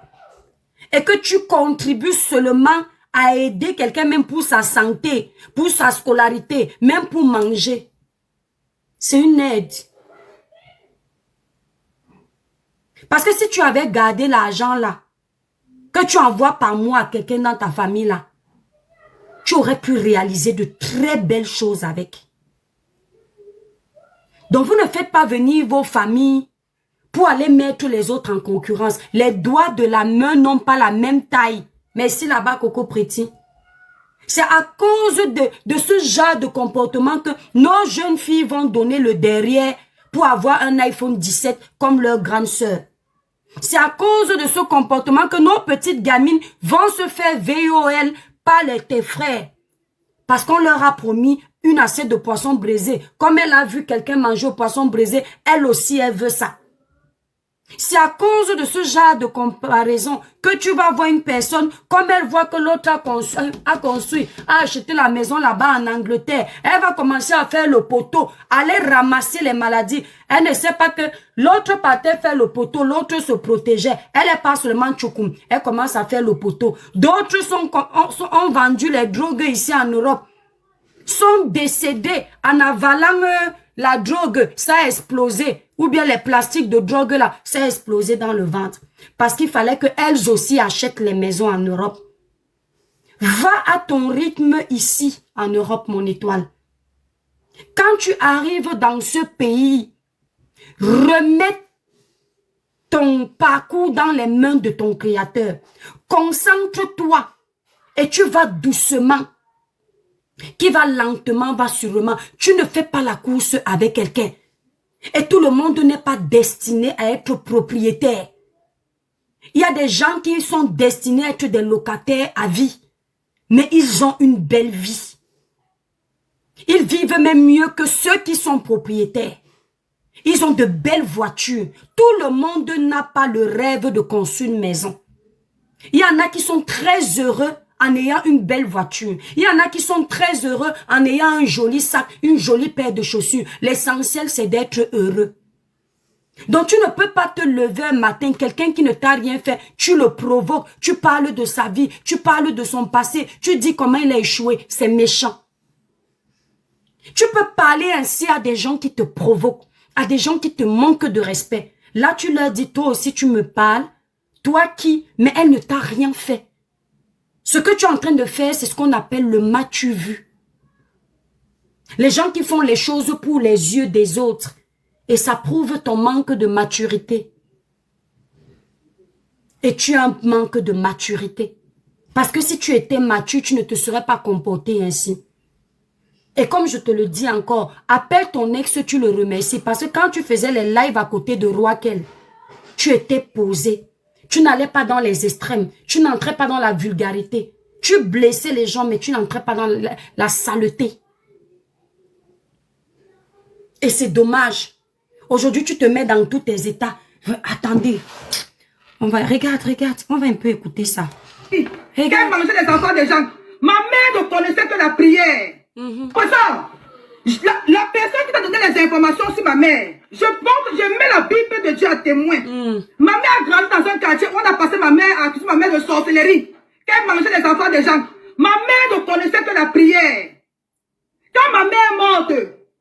et que tu contribues seulement à aider quelqu'un même pour sa santé, pour sa scolarité, même pour manger. C'est une aide. Parce que si tu avais gardé l'argent là, que tu envoies par mois à quelqu'un dans ta famille là, tu aurais pu réaliser de très belles choses avec. Donc, vous ne faites pas venir vos familles pour aller mettre les autres en concurrence. Les doigts de la main n'ont pas la même taille. Merci là-bas, Coco Pretty. C'est à cause de ce genre de comportement que nos jeunes filles vont donner le derrière pour avoir un iPhone 17 comme leur grande sœur. C'est à cause de ce comportement que nos petites gamines vont se faire VOL par tes frères. Parce qu'on leur a promis une assiette de poisson braisé. Comme elle a vu quelqu'un manger au poisson braisé, elle aussi, elle veut ça. C'est à cause de ce genre de comparaison que tu vas voir une personne, comme elle voit que l'autre a acheté la maison là-bas en Angleterre. Elle va commencer à faire le poteau, aller ramasser les maladies. Elle ne sait pas que l'autre partait faire le poteau, l'autre se protégeait. Elle n'est pas seulement tchoukoum, elle commence à faire le poteau. D'autres ont vendu les drogues ici en Europe, sont décédés en avalant la drogue, ça a explosé. Ou bien les plastiques de drogue là, ça a explosé dans le ventre. Parce qu'il fallait qu'elles aussi achètent les maisons en Europe. Va à ton rythme ici, en Europe, mon étoile. Quand tu arrives dans ce pays, remets ton parcours dans les mains de ton Créateur. Concentre-toi et tu vas doucement. Qui va lentement, va sûrement. Tu ne fais pas la course avec quelqu'un. Et tout le monde n'est pas destiné à être propriétaire. Il y a des gens qui sont destinés à être des locataires à vie. Mais ils ont une belle vie. Ils vivent même mieux que ceux qui sont propriétaires. Ils ont de belles voitures. Tout le monde n'a pas le rêve de construire une maison. Il y en a qui sont très heureux en ayant une belle voiture. Il y en a qui sont très heureux en ayant un joli sac, une jolie paire de chaussures. L'essentiel, c'est d'être heureux. Donc, tu ne peux pas te lever un matin, quelqu'un qui ne t'a rien fait, tu le provoques, tu parles de sa vie, tu parles de son passé, tu dis comment il a échoué. C'est méchant. Tu peux parler ainsi à des gens qui te provoquent, à des gens qui te manquent de respect. Là, tu leur dis, toi aussi, tu me parles. Toi qui? Mais elle ne t'a rien fait. Ce que tu es en train de faire, c'est ce qu'on appelle le m'as-tu vu. Les gens qui font les choses pour les yeux des autres. Et ça prouve ton manque de maturité. Et tu as un manque de maturité. Parce que si tu étais mature, tu ne te serais pas comporté ainsi. Et comme je te le dis encore, appelle ton ex, tu le remercies. Parce que quand tu faisais les lives à côté de Roakel, tu étais posé. Tu n'allais pas dans les extrêmes. Tu n'entrais pas dans la vulgarité. Tu blessais les gens, mais tu n'entrais pas dans la saleté. Et c'est dommage. Aujourd'hui, tu te mets dans tous tes états. Attendez. Regarde. On va un peu écouter ça. Regarde. Quand mangeait les enfants des gens, ma mère ne connaissait que la prière. Pour ça, la personne qui t'a donné les informations sur ma mère, je mets la Bible de Dieu à témoin. Ma mère a grandi dans un quartier où on a passé ma mère à accuser ma mère de sorcellerie. Qu'elle mangeait les enfants des gens. Ma mère ne connaissait que la prière. Quand ma mère est morte,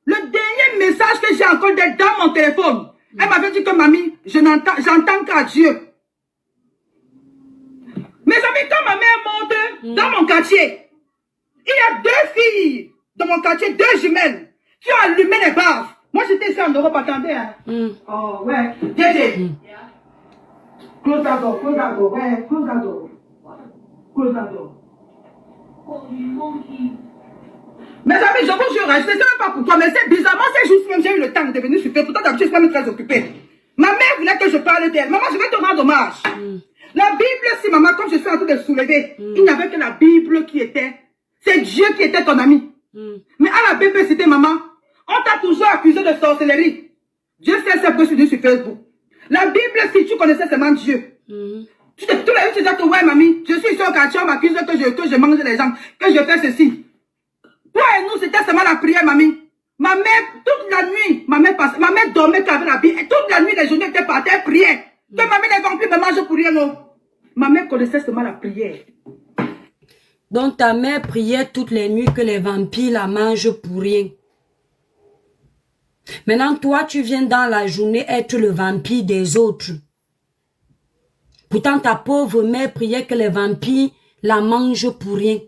le dernier message que j'ai encore d'elle dans mon téléphone, elle m'avait dit que mamie, j'entends qu'à Dieu. Mes amis, quand ma mère est morte dans mon quartier, il y a 2 filles dans mon quartier, 2 jumelles, qui ont allumé les bases. Moi, j'étais ici en Europe, attendez. Hein. Oh, ouais. JJ. Close that door, ouais, close that door. Close that door. Mes amis, je vous jure, je ne sais même pas pourquoi, mais c'est bizarrement, c'est juste même, j'ai eu le temps de venir super. Pourtant, d'habitude, je suis très occupée. Ma mère voulait que je parle d'elle. Maman, je vais te rendre hommage. La Bible, si maman, comme je suis en train de soulever, il n'y avait que la Bible qui était. C'est Dieu qui était ton ami. Mais à la Bible, c'était maman. On t'a toujours accusé de sorcellerie. Dieu sait ce que tu dis sur Facebook. La Bible, si tu connaissais seulement Dieu. Tu l'as vu, tu disais que ouais, mamie, je suis ici au quartier, on m'accuse que je mange les gens, que je fais ceci. Toi et nous, c'était seulement la prière, mamie. Ma mère, toute la nuit, ma mère dormait qu'avec la Bible. Et toute la nuit, les journées étaient par terre, prière. Que mamie, les vampires me mangent pour rien, non. Ma mère connaissait seulement la prière. Donc ta mère priait toutes les nuits que les vampires la mangent pour rien. Maintenant, toi, tu viens dans la journée être le vampire des autres. Pourtant, ta pauvre mère priait que les vampires la mangent pour rien.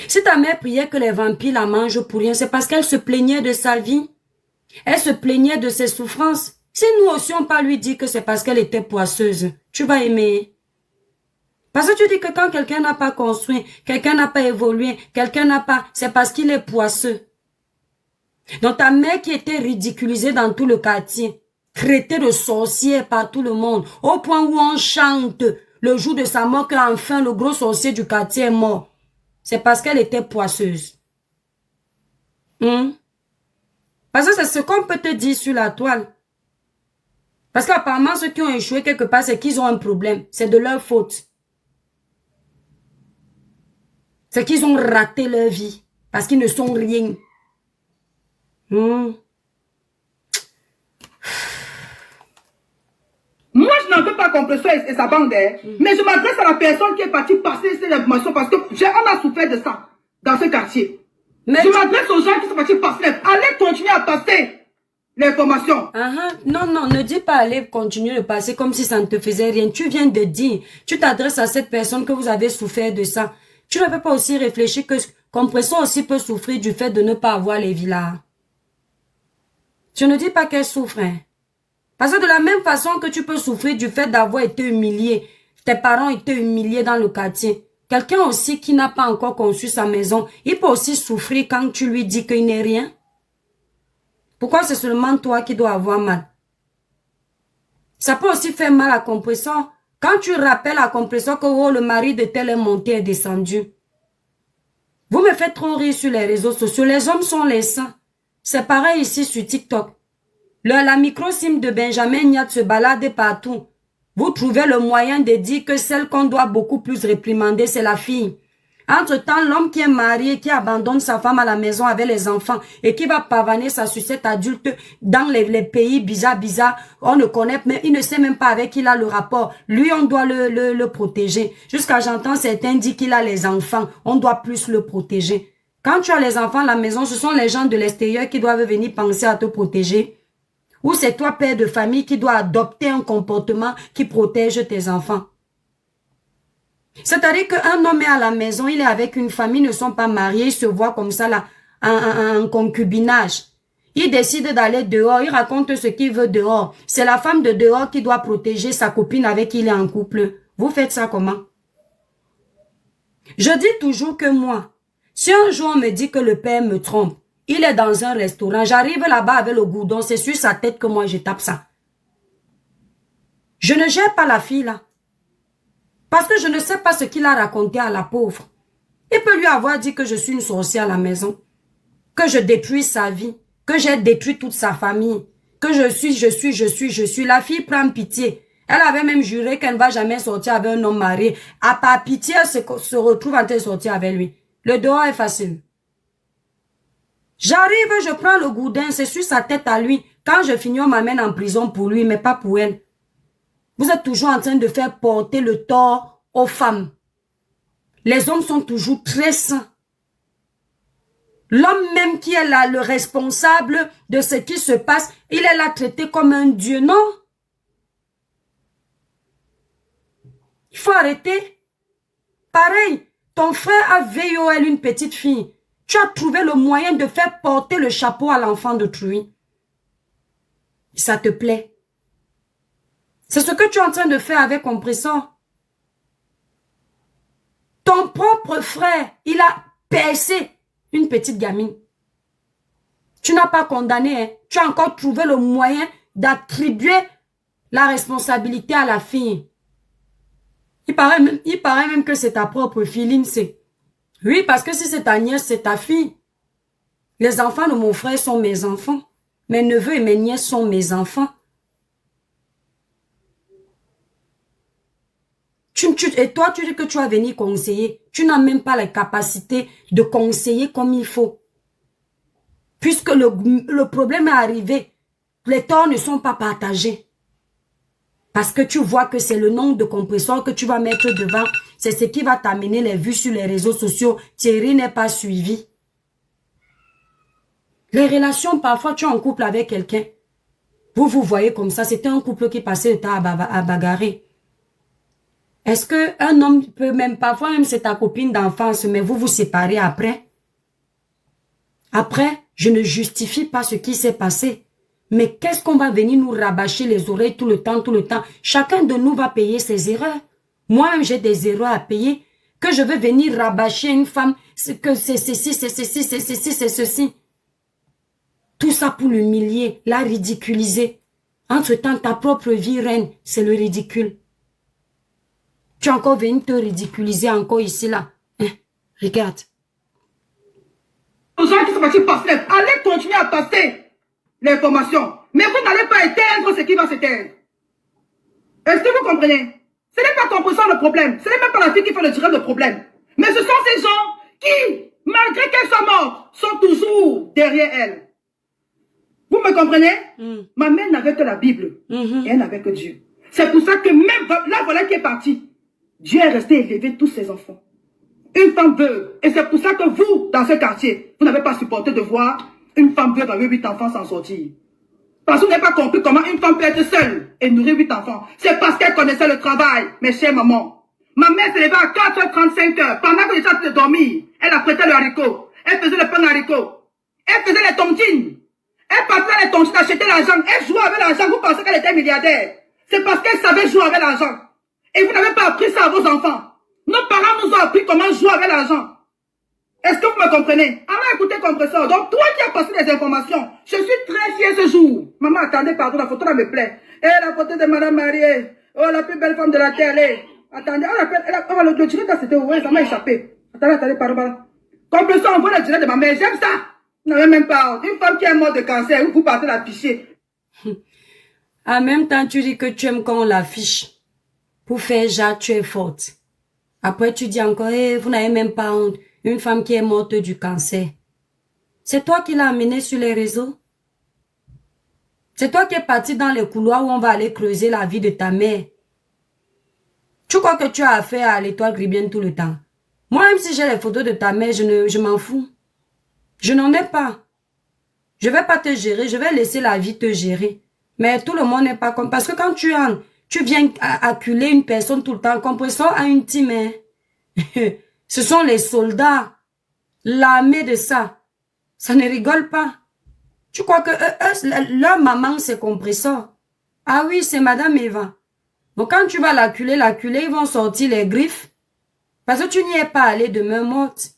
Si ta mère priait que les vampires la mangent pour rien, c'est parce qu'elle se plaignait de sa vie. Elle se plaignait de ses souffrances. Si nous ossions pas lui dire que c'est parce qu'elle était poisseuse, tu vas aimer. Parce que tu dis que quand quelqu'un n'a pas construit, quelqu'un n'a pas évolué, quelqu'un n'a pas, c'est parce qu'il est poisseux. Donc ta mère qui était ridiculisée dans tout le quartier, traitée de sorcière par tout le monde, au point où on chante le jour de sa mort qu'enfin le gros sorcier du quartier est mort. C'est parce qu'elle était poisseuse. Parce que c'est ce qu'on peut te dire sur la toile. Parce qu'apparemment, ceux qui ont échoué quelque part, c'est qu'ils ont un problème. C'est de leur faute. C'est qu'ils ont raté leur vie. Parce qu'ils ne sont rien. Moi, je n'en veux pas compression et sa bande, mais je m'adresse à la personne qui est partie passer cette information parce que on a souffert de ça dans ce quartier. Mais je m'adresse aux gens qui sont partis passer. Allez continuer à passer l'information. Non, non, ne dis pas aller continuer de passer comme si ça ne te faisait rien. Tu viens de dire, tu t'adresses à cette personne que vous avez souffert de ça. Tu n'avais pas aussi réfléchi que Compression aussi peut souffrir du fait de ne pas avoir les villas. Je ne dis pas qu'elle souffre, hein. Parce que de la même façon que tu peux souffrir du fait d'avoir été humilié, tes parents étaient humiliés dans le quartier. Quelqu'un aussi qui n'a pas encore conçu sa maison, il peut aussi souffrir quand tu lui dis qu'il n'est rien. Pourquoi c'est seulement toi qui dois avoir mal? Ça peut aussi faire mal à Compression. Quand tu rappelles à Compression que oh, le mari de tel est monté et descendu. Vous me faites trop rire sur les réseaux sociaux. Les hommes sont les saints. C'est pareil ici sur TikTok. La micro-sim de Benjamin Niat se balade partout. Vous trouvez le moyen de dire que celle qu'on doit beaucoup plus réprimander, c'est la fille. Entre-temps, l'homme qui est marié, qui abandonne sa femme à la maison avec les enfants et qui va pavaner sa sucette adulte dans les pays bizarres, on ne connaît, mais il ne sait même pas avec qui il a le rapport. Lui, on doit le protéger. Jusqu'à j'entends certains dire qu'il a les enfants, on doit plus le protéger. Quand tu as les enfants à la maison, ce sont les gens de l'extérieur qui doivent venir penser à te protéger. Ou c'est toi, père de famille, qui dois adopter un comportement qui protège tes enfants. C'est-à-dire qu'un homme est à la maison, il est avec une famille, ils ne sont pas mariés, ils se voient comme ça là, en concubinage. Il décide d'aller dehors, il raconte ce qu'il veut dehors. C'est la femme de dehors qui doit protéger sa copine avec qui il est en couple. Vous faites ça comment? Je dis toujours que moi, si un jour on me dit que le père me trompe, il est dans un restaurant, j'arrive là-bas avec le goudron, c'est sur sa tête que moi je tape ça. Je ne gère pas la fille là. Parce que je ne sais pas ce qu'il a raconté à la pauvre. Il peut lui avoir dit que je suis une sorcière à la maison, que je détruis sa vie, que j'ai détruit toute sa famille, que je suis. La fille prend pitié. Elle avait même juré qu'elle ne va jamais sortir avec un homme marié. À part pitié, elle se retrouve en train de sortir avec lui. Le dehors est facile. J'arrive, je prends le gourdin, c'est sur sa tête à lui. Quand je finis, on m'amène en prison pour lui, mais pas pour elle. Vous êtes toujours en train de faire porter le tort aux femmes. Les hommes sont toujours très sains. L'homme même qui est là, le responsable de ce qui se passe, il est là traité comme un dieu, non? Il faut arrêter. Pareil, ton frère a VOL une petite fille. Tu as trouvé le moyen de faire porter le chapeau à l'enfant d'autrui. Ça te plaît? C'est ce que tu es en train de faire avec Compression. Ton propre frère, il a percé une petite gamine. Tu n'as pas condamné, hein? Tu as encore trouvé le moyen d'attribuer la responsabilité à la fille. Il paraît même que c'est ta propre fille, Lindsay. Oui, parce que si c'est ta nièce, c'est ta fille. Les enfants de mon frère sont mes enfants. Mes neveux et mes nièces sont mes enfants. Et toi, tu dis que tu vas venir conseiller. Tu n'as même pas la capacité de conseiller comme il faut. Puisque le problème est arrivé. Les torts ne sont pas partagés. Parce que tu vois que c'est le nombre de compresseurs que tu vas mettre devant. C'est ce qui va t'amener les vues sur les réseaux sociaux. Thierry n'est pas suivi. Les relations, parfois, tu es en couple avec quelqu'un. Vous voyez comme ça. C'était un couple qui passait le temps à bagarrer. Est-ce qu'un homme peut même, parfois même c'est ta copine d'enfance, mais vous vous séparez après? Après, je ne justifie pas ce qui s'est passé. Mais qu'est-ce qu'on va venir nous rabâcher les oreilles tout le temps, tout le temps? Chacun de nous va payer ses erreurs. Moi-même, j'ai des erreurs à payer. Que je veux venir rabâcher une femme, que c'est ceci, c'est ceci, c'est ceci, c'est ceci. Tout ça pour l'humilier, la ridiculiser. Entre-temps, ta propre vie, reine, c'est le ridicule. Tu es encore venu te ridiculiser encore ici, là. Hein? Regarde. Aux gens qui sont partis passer, allez continuer à passer l'information. Mais vous n'allez pas éteindre ce qui va s'éteindre. Est-ce que vous comprenez? Ce n'est pas ton puissant le problème. Ce n'est même pas la fille qui fait le tirage de problème. Mais ce sont ces gens qui, malgré qu'elles soient mortes, sont toujours derrière elle. Vous me comprenez? Ma mère n'avait que la Bible. Et elle n'avait que Dieu. C'est pour ça que même là, voilà qui est parti. Dieu est resté élever tous ses enfants. Une femme veuve. Et c'est pour ça que vous, dans ce quartier, vous n'avez pas supporté de voir une femme veuve avec 8 enfants s'en sortir. Parce que vous n'avez pas compris comment une femme peut être seule et nourrir 8 enfants. C'est parce qu'elle connaissait le travail, mes chères mamans. Ma mère s'est levée à 4h35. Pendant que les gens étaient dormir, elle apprêtait le haricot. Elle faisait le pain haricot. Elle faisait les tontines. Elle partait dans les tontines acheter l'argent. Elle jouait avec l'argent. Vous pensez qu'elle était milliardaire. C'est parce qu'elle savait jouer avec l'argent. Et vous n'avez pas appris ça à vos enfants. Nos parents nous ont appris comment jouer avec l'argent. Est-ce que vous me comprenez? Alors écoutez, compresseur. Donc, toi qui as passé les informations, je suis très fier ce jour. Maman, attendez, pardon, la photo là me plaît. Et la photo de Madame Marie. Oh, la plus belle femme de la télé. Attendez, le direct là, c'était où? Ça m'a échappé. Attendez, pardon. Compresseur, on voit le direct de ma mère. J'aime ça. Non, même pas. Une femme qui est morte de cancer, vous partez l'afficher. En même temps, tu dis que tu aimes quand on l'affiche. Pour faire genre, tu es forte. Après, tu dis encore, vous n'avez même pas honte. Une femme qui est morte du cancer. C'est toi qui l'as amenée sur les réseaux? C'est toi qui es parti dans les couloirs où on va aller creuser la vie de ta mère. Tu crois que tu as affaire à l'étoile gribienne tout le temps? Moi, même si j'ai les photos de ta mère, je m'en fous. Je n'en ai pas. Je vais pas te gérer, je vais laisser la vie te gérer. Mais tout le monde n'est pas comme... Parce que quand tu viens acculer une personne tout le temps, compresseur a une team, hein. Ce sont les soldats, l'armée de ça. Ça ne rigole pas. Tu crois que leur maman, c'est compresseur? Ah oui, c'est Madame Eva. Donc quand tu vas l'acculer, ils vont sortir les griffes. Parce que tu n'y es pas allé de main morte.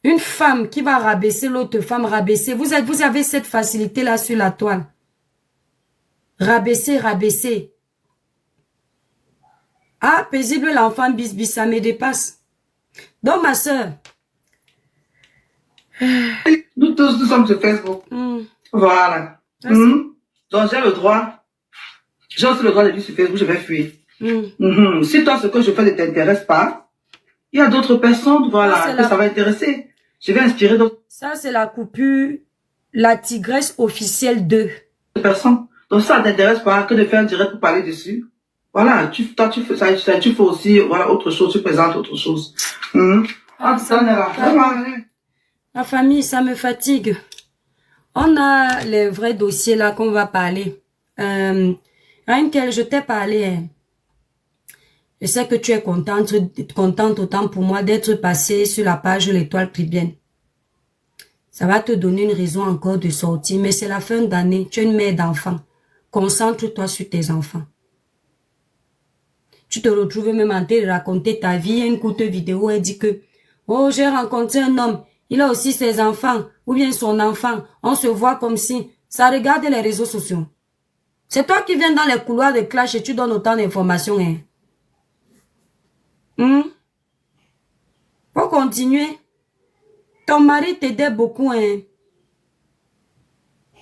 Une femme qui va rabaisser l'autre femme, rabaisser. Vous avez cette facilité-là sur la toile. Rabaisser. Ah, paisible l'enfant bis, ça me dépasse. Donc, ma soeur. Nous tous, nous sommes sur Facebook. Voilà. Donc, j'ai le droit. J'ai aussi le droit de dire sur Facebook, je vais fuir. Si toi, ce que je fais ne t'intéresse pas, il y a d'autres personnes, voilà, que ça va intéresser. Je vais inspirer d'autres Ça, c'est la coupure, la tigresse officielle 2. personnes. Donc, ça ne t'intéresse pas que de faire un direct pour parler dessus. Voilà, toi, tu fais ça, tu fais aussi, voilà, autre chose, tu présentes autre chose. La famille, ça me fatigue. On a les vrais dossiers là qu'on va parler. Rainkel, je t'ai parlé. Hein. Je sais que tu es contente autant pour moi d'être passée sur la page de l'étoile Caribéenne. Ça va te donner une raison encore de sortir, mais c'est la fin d'année. Tu es une mère d'enfants. Concentre-toi sur tes enfants. Tu te retrouves même en train de raconter ta vie. Une courte vidéo, elle dit que, oh, j'ai rencontré un homme. Il a aussi ses enfants, ou bien son enfant. On se voit comme si ça regarde les réseaux sociaux. C'est toi qui viens dans les couloirs de clash et tu donnes autant d'informations, hein. Faut continuer. Ton mari t'aidait beaucoup, hein.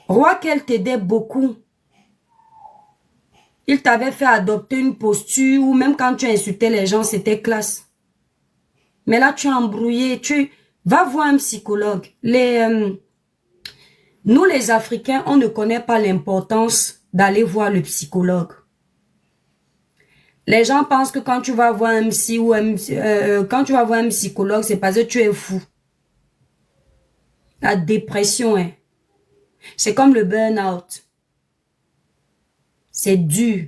Roi qu'elle t'aidait beaucoup. Il t'avait fait adopter une posture où même quand tu insultais les gens, c'était classe. Mais là, tu es embrouillé. Tu vas voir un psychologue. Nous, les Africains, on ne connaît pas l'importance d'aller voir le psychologue. Les gens pensent que quand tu vas voir un psy ou quand tu vas voir un psychologue, c'est parce que tu es fou. La dépression, hein. C'est comme le burn-out. C'est dur.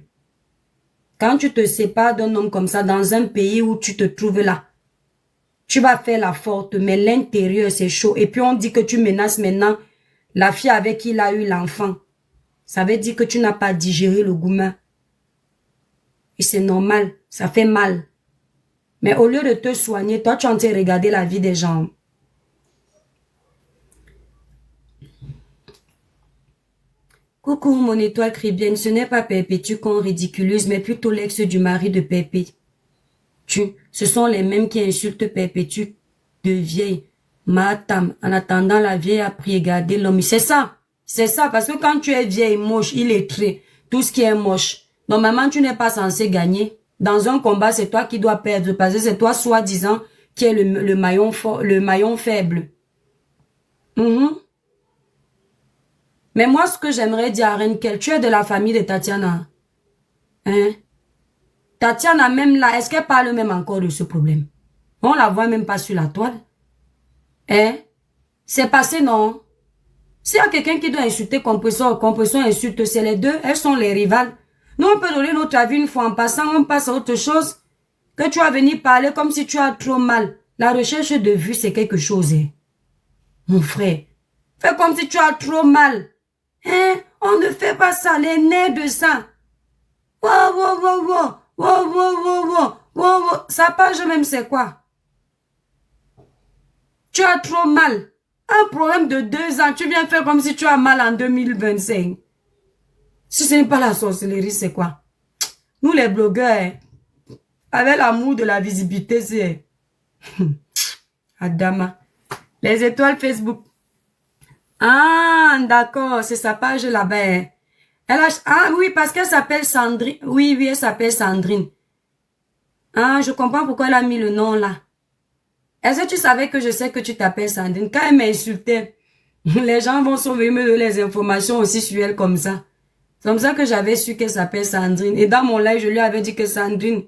Quand tu te sépares d'un homme comme ça dans un pays où tu te trouves là, tu vas faire la forte, mais l'intérieur c'est chaud. Et puis on dit que tu menaces maintenant la fille avec qui il a eu l'enfant. Ça veut dire que tu n'as pas digéré le gourmet. Et c'est normal, ça fait mal. Mais au lieu de te soigner, toi tu es en train de regarder la vie des gens. Coucou mon étoile chrétienne, ce n'est pas Perpétue qu'on ridiculise, mais plutôt l'ex du mari de Perpétue. Ce sont les mêmes qui insultent Perpétue de vieille. Matam, en attendant la vieille a pris et gardé l'homme. C'est ça, parce que quand tu es vieille, moche, illettré, tout ce qui est moche, normalement tu n'es pas censé gagner. Dans un combat, c'est toi qui dois perdre, parce que c'est toi soi-disant qui est le maillon fort, le maillon faible. Mais moi, ce que j'aimerais dire à Renkel, tu es de la famille de Tatiana. Hein? Tatiana, même là, est-ce qu'elle parle même encore de ce problème? On la voit même pas sur la toile. Hein? C'est passé, non? S'il y a quelqu'un qui doit insulter Compression insulte, c'est les deux. Elles sont les rivales. Nous, on peut donner notre avis une fois en passant, on passe à autre chose. Que tu vas venir parler comme si tu as trop mal. La recherche de vue, c'est quelque chose. Hein? Mon frère, fais comme si tu as trop mal. Hein? On ne fait pas ça, les nerfs de ça. Sa page même, c'est quoi? Tu as trop mal. Un problème de 2 ans, tu viens faire comme si tu as mal en 2025. Si ce n'est pas la sorcellerie, c'est quoi? Nous, les blogueurs, avec l'amour de la visibilité, c'est... Adama. Les étoiles Facebook. Ah, d'accord, c'est sa page là-bas. Ah oui, parce qu'elle s'appelle Sandrine. Oui, elle s'appelle Sandrine. Ah, je comprends pourquoi elle a mis le nom là. Est-ce que tu savais que je sais que tu t'appelles Sandrine? Quand elle m'insultait, les gens vont sauver me donner les informations aussi sur elle comme ça. C'est comme ça que j'avais su qu'elle s'appelle Sandrine. Et dans mon live, je lui avais dit que Sandrine,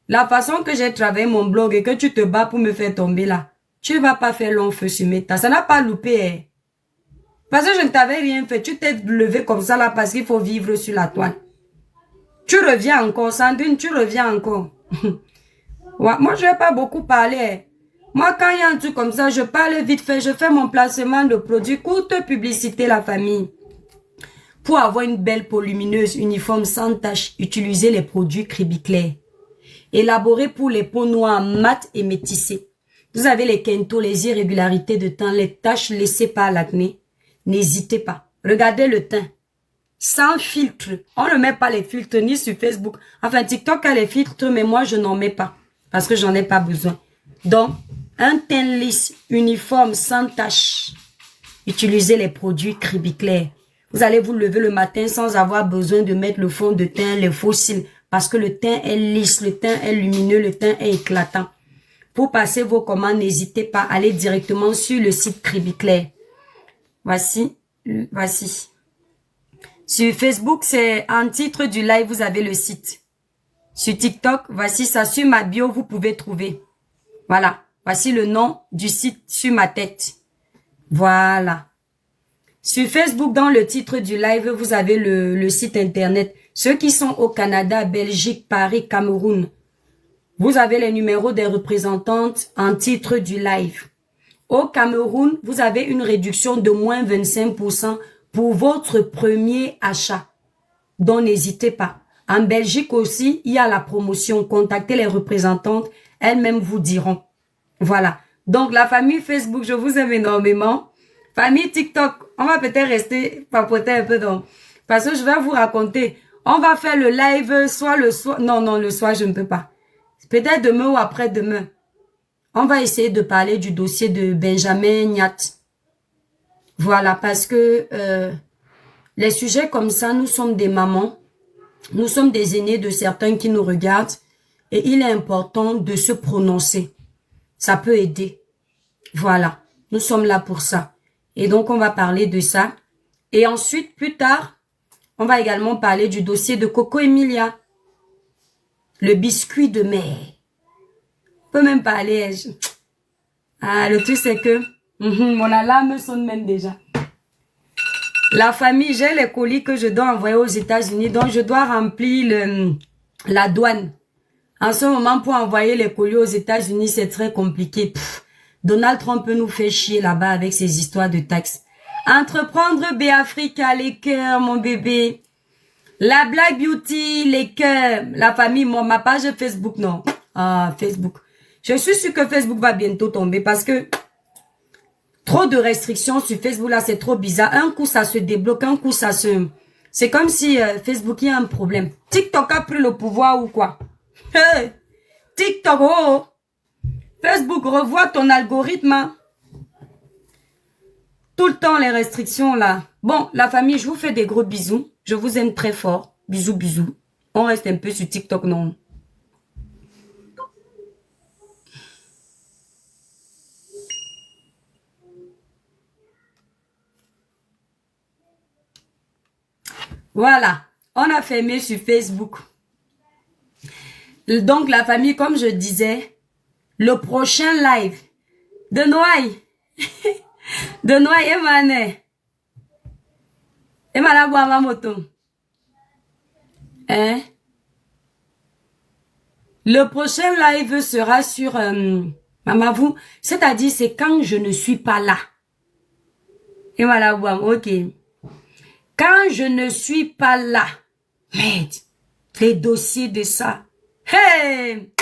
la façon que j'ai travaillé mon blog et que tu te bats pour me faire tomber là, tu vas pas faire long feu sur mes tas. Ça n'a pas loupé, hein. Parce que je ne t'avais rien fait. Tu t'es levé comme ça là parce qu'il faut vivre sur la toile. Tu reviens encore, Sandrine, tu reviens encore. Ouais, moi, je vais pas beaucoup parler. Moi, quand il y a un truc comme ça, je parle vite fait. Je fais mon placement de produits. Courte publicité, la famille. Pour avoir une belle peau lumineuse, uniforme, sans tache, utilisez les produits Cribiclair. Élaborés pour les peaux noires, mates et métissées. Vous avez les quintos, les irrégularités de teint, les taches laissées par l'acné. N'hésitez pas. Regardez le teint. Sans filtre. On ne met pas les filtres ni sur Facebook. Enfin, TikTok a les filtres, mais moi, je n'en mets pas. Parce que j'en ai pas besoin. Donc, un teint lisse, uniforme, sans tache. Utilisez les produits Cribiclair. Vous allez vous lever le matin sans avoir besoin de mettre le fond de teint, les fossiles. Parce que le teint est lisse, le teint est lumineux, le teint est éclatant. Pour passer vos commandes, n'hésitez pas à aller directement sur le site Cribiclair. Voici. Sur Facebook, c'est en titre du live, vous avez le site. Sur TikTok, voici ça. Sur ma bio, vous pouvez trouver. Voilà. Voici le nom du site sur ma tête. Voilà. Sur Facebook, dans le titre du live, vous avez le site internet. Ceux qui sont au Canada, Belgique, Paris, Cameroun, vous avez les numéros des représentantes en titre du live. Au Cameroun, vous avez une réduction de moins 25% pour votre premier achat. Donc, n'hésitez pas. En Belgique aussi, il y a la promotion. Contactez les représentantes. Elles-mêmes vous diront. Voilà. Donc, la famille Facebook, je vous aime énormément. Famille TikTok, on va peut-être rester papoter un peu donc. Parce que je vais vous raconter. On va faire le live soit le soir. Non, le soir, je ne peux pas. Peut-être demain ou après-demain. On va essayer de parler du dossier de Benjamin Nyat. Voilà, parce que les sujets comme ça, nous sommes des mamans. Nous sommes des aînés de certains qui nous regardent. Et il est important de se prononcer. Ça peut aider. Voilà, nous sommes là pour ça. Et donc, on va parler de ça. Et ensuite, plus tard, on va également parler du dossier de Coco Emilia. Le biscuit de mer. On peut même parler. Le truc, c'est que mon alarme sonne même déjà. La famille, j'ai les colis que je dois envoyer aux États-Unis. Donc, je dois remplir la douane. En ce moment, pour envoyer les colis aux États-Unis, c'est très compliqué. Pff, Donald Trump peut nous faire chier là-bas avec ses histoires de taxes. Entreprendre Béafrica, les cœurs, mon bébé. La Black Beauty, les cœurs. La famille, moi, ma page Facebook, non. Ah, Facebook. Je suis sûre que Facebook va bientôt tomber parce que trop de restrictions sur Facebook, là, c'est trop bizarre. Un coup, ça se débloque, un coup, ça se... C'est comme si Facebook, il y a un problème. TikTok a pris le pouvoir ou quoi? Hey, TikTok, oh! Facebook, revois ton algorithme. Hein. Tout le temps, les restrictions, là. Bon, la famille, je vous fais des gros bisous. Je vous aime très fort. Bisous, bisous. On reste un peu sur TikTok, non? Voilà. On a fermé sur Facebook. Donc, la famille, comme je disais, le prochain live de Noailles. De Noailles, Emmanuel. Emmanuel, bois ma moto. Hein? Le prochain live sera sur Maman vous, c'est-à-dire c'est quand je ne suis pas là. Emmanuel, bois, ok. Quand je ne suis pas là. Merde, les dossiers de ça. Hey!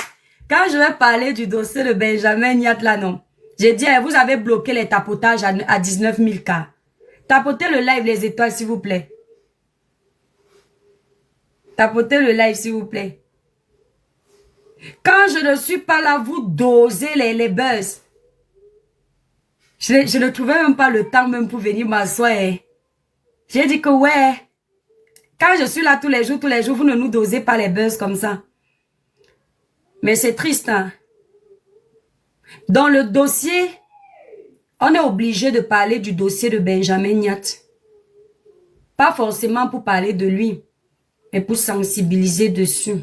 Quand je vais parler du dossier de Benjamin Niat là, non. J'ai dit, vous avez bloqué les tapotages à 19 000 cas. Tapotez le live, les étoiles, s'il vous plaît. Tapotez le live, s'il vous plaît. Quand je ne suis pas là, vous dosez les buzz. Je ne trouvais même pas le temps même pour venir m'asseoir. J'ai dit que ouais. Quand je suis là tous les jours, vous ne nous dosez pas les buzz comme ça. Mais c'est triste, hein. Dans le dossier, on est obligé de parler du dossier de Benjamin Niat. Pas forcément pour parler de lui, mais pour sensibiliser dessus.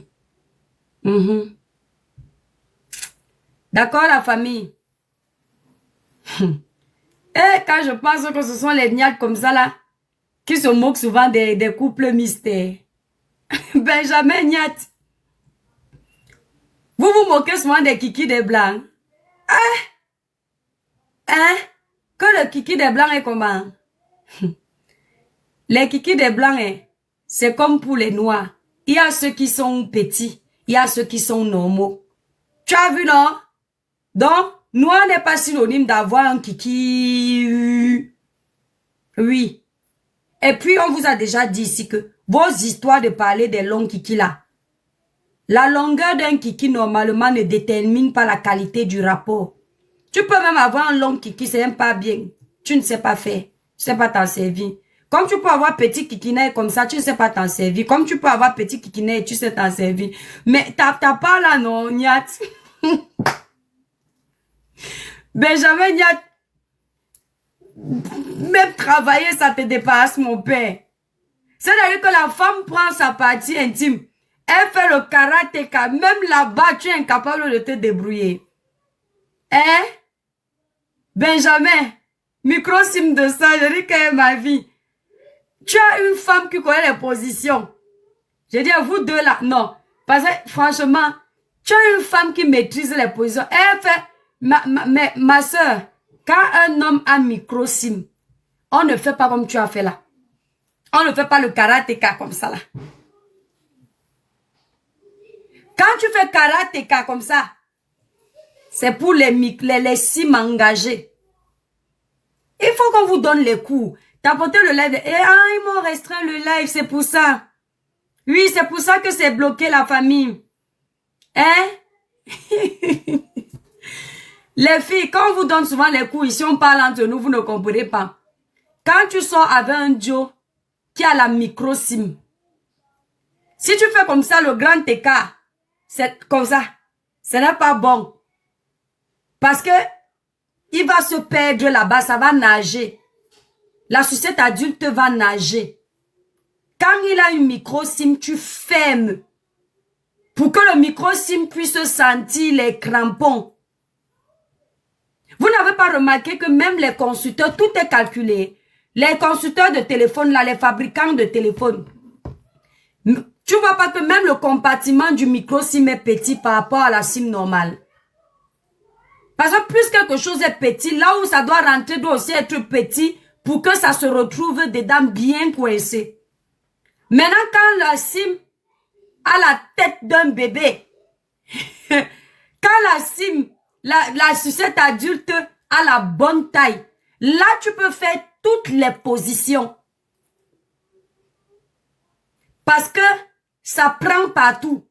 D'accord, la famille? Et quand je pense que ce sont les Niat comme ça, là, qui se moquent souvent des couples mystères. Benjamin Niat. Vous vous moquez souvent des kikis des blancs. Hein? Que le kiki des blancs est comment? Les kikis des blancs, c'est comme pour les noirs. Il y a ceux qui sont petits. Il y a ceux qui sont normaux. Tu as vu, non? Donc, noir n'est pas synonyme d'avoir un kiki. Oui. Et puis, on vous a déjà dit ici que vos histoires de parler des longs kikis là, la longueur d'un kiki normalement ne détermine pas la qualité du rapport. Tu peux même avoir un long kiki, c'est même pas bien. Tu ne sais pas faire. Tu ne sais pas t'en servir. Comme tu peux avoir petit kikinet comme ça, tu ne sais pas t'en servir. Comme tu peux avoir petit kikinet, tu sais t'en servir. Mais t'as pas là, non, Niat. Benjamin Niat. Même travailler, ça te dépasse, mon père. C'est-à-dire que la femme prend sa partie intime. Elle fait le karatéka. Même là-bas, tu es incapable de te débrouiller. Hein? Benjamin, micro-sim de ça, je dis que ma vie. Tu as une femme qui connaît les positions. Je dis à vous deux là, non. Parce que franchement, tu as une femme qui maîtrise les positions. Elle fait, ma soeur, quand un homme a micro-sim, on ne fait pas comme tu as fait là. On ne fait pas le karatéka comme ça là. Quand tu fais karatéka comme ça, c'est pour les cimes engagés. Il faut qu'on vous donne les cours. Tapotez le live. Et ils m'ont restreint le live, c'est pour ça. Oui, c'est pour ça que c'est bloqué la famille. Hein? Les filles, quand on vous donne souvent les cours, ici on parle entre nous, vous ne comprenez pas. Quand tu sors avec un Joe qui a la micro-sim, si tu fais comme ça, le grand écart, c'est comme ça. Ce n'est pas bon. Parce que il va se perdre là-bas, ça va nager. La sucette adulte va nager. Quand il a une micro-sim, tu fermes. Pour que le micro-sim puisse sentir les crampons. Vous n'avez pas remarqué que même les constructeurs, tout est calculé. Les constructeurs de téléphone, là, les fabricants de téléphone. Tu vois pas que même le compartiment du micro SIM est petit par rapport à la SIM normale. Parce que plus quelque chose est petit, là où ça doit rentrer doit aussi être petit pour que ça se retrouve dedans bien coincé. Maintenant, quand la SIM a la tête d'un bébé, quand la SIM, la sucette adulte a la bonne taille, là tu peux faire toutes les positions. Parce que ça prend partout.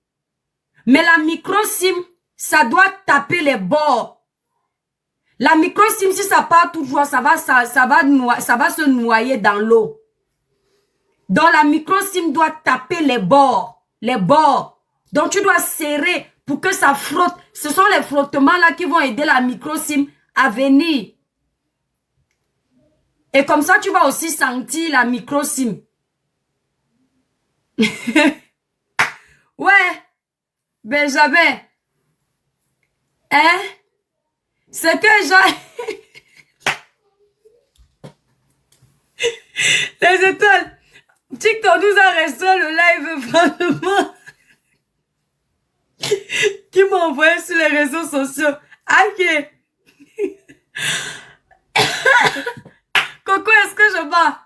Mais la micro SIM, ça doit taper les bords. La micro SIM, si ça part tout droit, ça va se noyer dans l'eau. Donc la micro SIM doit taper les bords. Les bords. Donc tu dois serrer pour que ça frotte. Ce sont les frottements là qui vont aider la micro SIM à venir. Et comme ça, tu vas aussi sentir la micro SIM. Ouais, Benjamin. Hein? C'est que j'ai... Les étoiles. TikTok nous a resté le live, franchement. Qui m'a envoyé sur les réseaux sociaux. Ok. Coco, est-ce que je bats?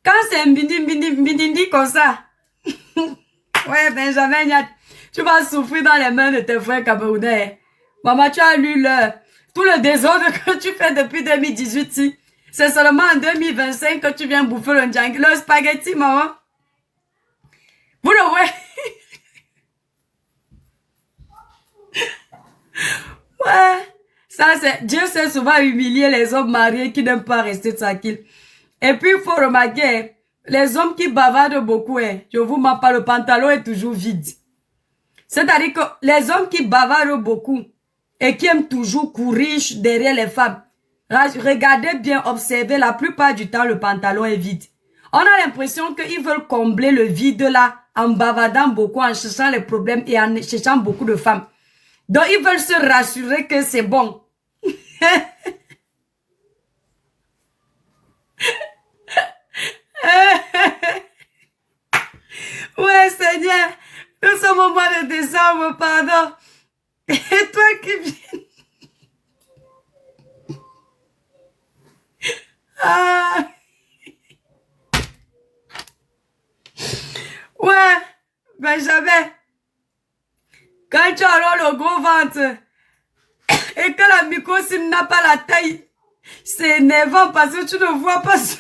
Quand c'est un bindi comme ça. Ouais, Benjamin, tu vas souffrir dans les mains de tes frères camerounais. Maman, tu as lu tout le désordre que tu fais depuis 2018. C'est seulement en 2025 que tu viens bouffer le spaghetti, maman. Vous le voyez? Ouais. Ça, c'est... Dieu sait souvent humilier les hommes mariés qui n'aiment pas rester tranquilles. Et puis, il faut remarquer, les hommes qui bavardent beaucoup, je vous mens pas, le pantalon est toujours vide. C'est-à-dire que les hommes qui bavardent beaucoup et qui aiment toujours courir derrière les femmes, regardez bien, observez, la plupart du temps, le pantalon est vide. On a l'impression qu'ils veulent combler le vide là en bavardant beaucoup, en cherchant les problèmes et en cherchant beaucoup de femmes. Donc, ils veulent se rassurer que c'est bon. Ouais, Seigneur, nous sommes au mois de décembre, pardon. Et toi qui viens... Ah. Ouais, Benjamin, quand tu as le gros ventre et que la micro-SIM n'a pas la taille, c'est énervant parce que tu ne vois pas ça.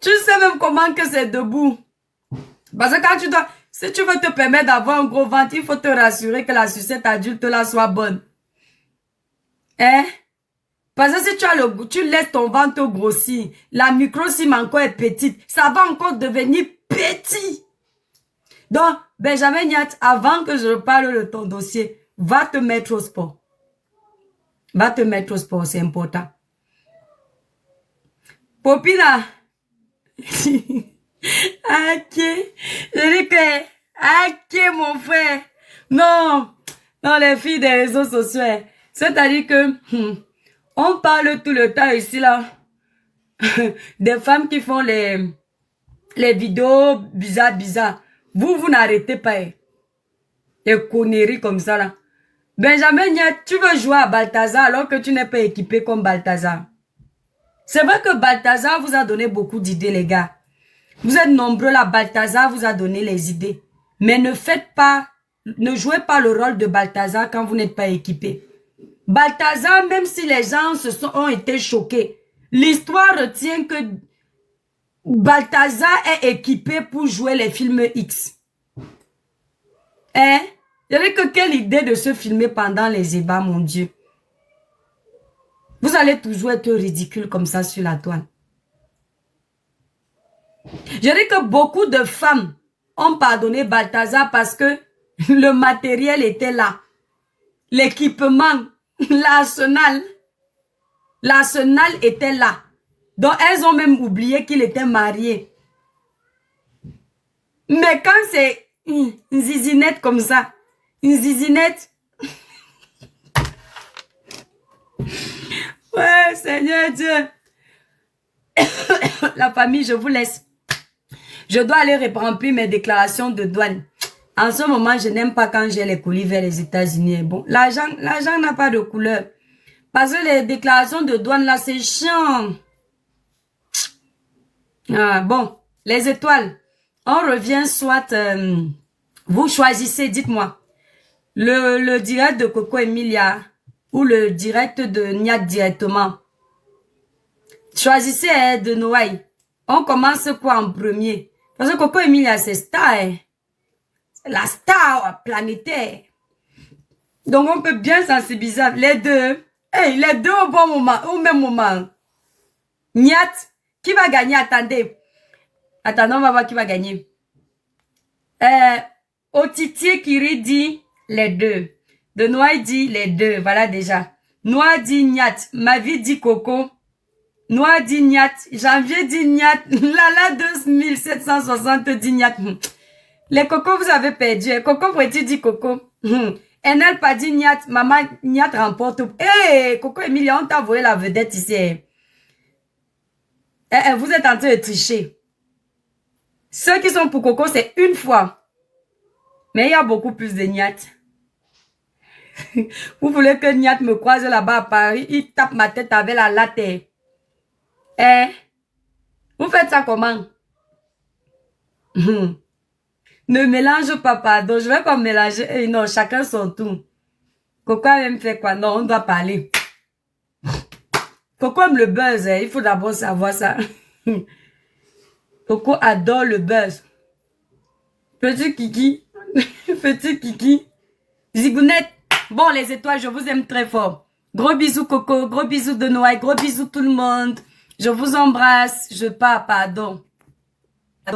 Tu sais même comment que c'est debout. Parce que quand tu dois... Si tu veux te permettre d'avoir un gros ventre, il faut te rassurer que la sucette adulte là soit bonne. Hein? Parce que si tu laisses ton ventre grossir, la micro-SIM encore est petite, ça va encore devenir petit. Donc, Benjamin Nyat, avant que je parle de ton dossier, va te mettre au sport. Va te mettre au sport, c'est important. Popina. Ok. Je dis que, ok, mon frère. Non. Non, les filles des réseaux sociaux. C'est-à-dire que, on parle tout le temps ici, là, des femmes qui font les vidéos bizarres. Vous n'arrêtez pas. Les conneries comme ça, là. Benjamin, tu veux jouer à Balthazar alors que tu n'es pas équipé comme Balthazar. C'est vrai que Balthazar vous a donné beaucoup d'idées, les gars. Vous êtes nombreux là, Balthazar vous a donné les idées. Mais ne jouez pas le rôle de Balthazar quand vous n'êtes pas équipé. Balthazar, même si les gens ont été choqués, l'histoire retient que Balthazar est équipé pour jouer les films X. Hein? Il y avait que quelle idée de se filmer pendant les ébats, mon Dieu. Vous allez toujours être ridicule comme ça sur la toile. Je dis que beaucoup de femmes ont pardonné Balthazar parce que le matériel était là. L'équipement, l'arsenal était là. Donc elles ont même oublié qu'il était marié. Mais quand c'est une zizinette comme ça, une zizinette. Ouais, Seigneur Dieu. La famille, je vous laisse. Je dois aller remplir mes déclarations de douane. En ce moment, je n'aime pas quand j'ai les colis vers les États-Unis. Bon, l'argent n'a pas de couleur. Parce que les déclarations de douane, là, c'est chiant. Ah, bon, les étoiles. On revient soit... vous choisissez, dites-moi. Le direct de Coco Emilia ou le direct de Niat directement. Choisissez de Noailles. On commence quoi en premier? Parce que Coco Emilia, c'est star. C'est la star planétaire. Donc, on peut bien sensibiliser les deux. Hey, les deux au bon moment, au même moment. Niat, qui va gagner? Attendez. Attendez, on va voir qui va gagner. Otiti Kiri dit les deux. De Noailles dit les deux. Voilà déjà. Noa dit Niat. Ma vie dit Coco. Noa dit Niat. Janvier dit Niat. Lala 2760 dit Niat. Les Coco, vous avez perdu. Coco Préti dit Coco. Enel pas dit Niat. Maman Niat remporte. Hey, Coco Emilia, on t'a envoyé la vedette ici. Vous êtes en train de tricher. Ceux qui sont pour Coco, c'est une fois. Mais il y a beaucoup plus de Niat. Vous voulez que Niat me croise là-bas à Paris, il tape ma tête avec la latte. Vous faites ça comment? Ne mélange pas, pardon. Je vais pas mélanger. Non, chacun son tour. Coco a même fait quoi? Non, on doit parler. Coco aime le buzz. Il faut d'abord savoir ça. Coco adore le buzz. Petit Kiki. Petit Kiki. Zigounette. Bon, les étoiles, je vous aime très fort. Gros bisous, Coco. Gros bisous de Noël. Gros bisous, tout le monde. Je vous embrasse. Je pars, pardon.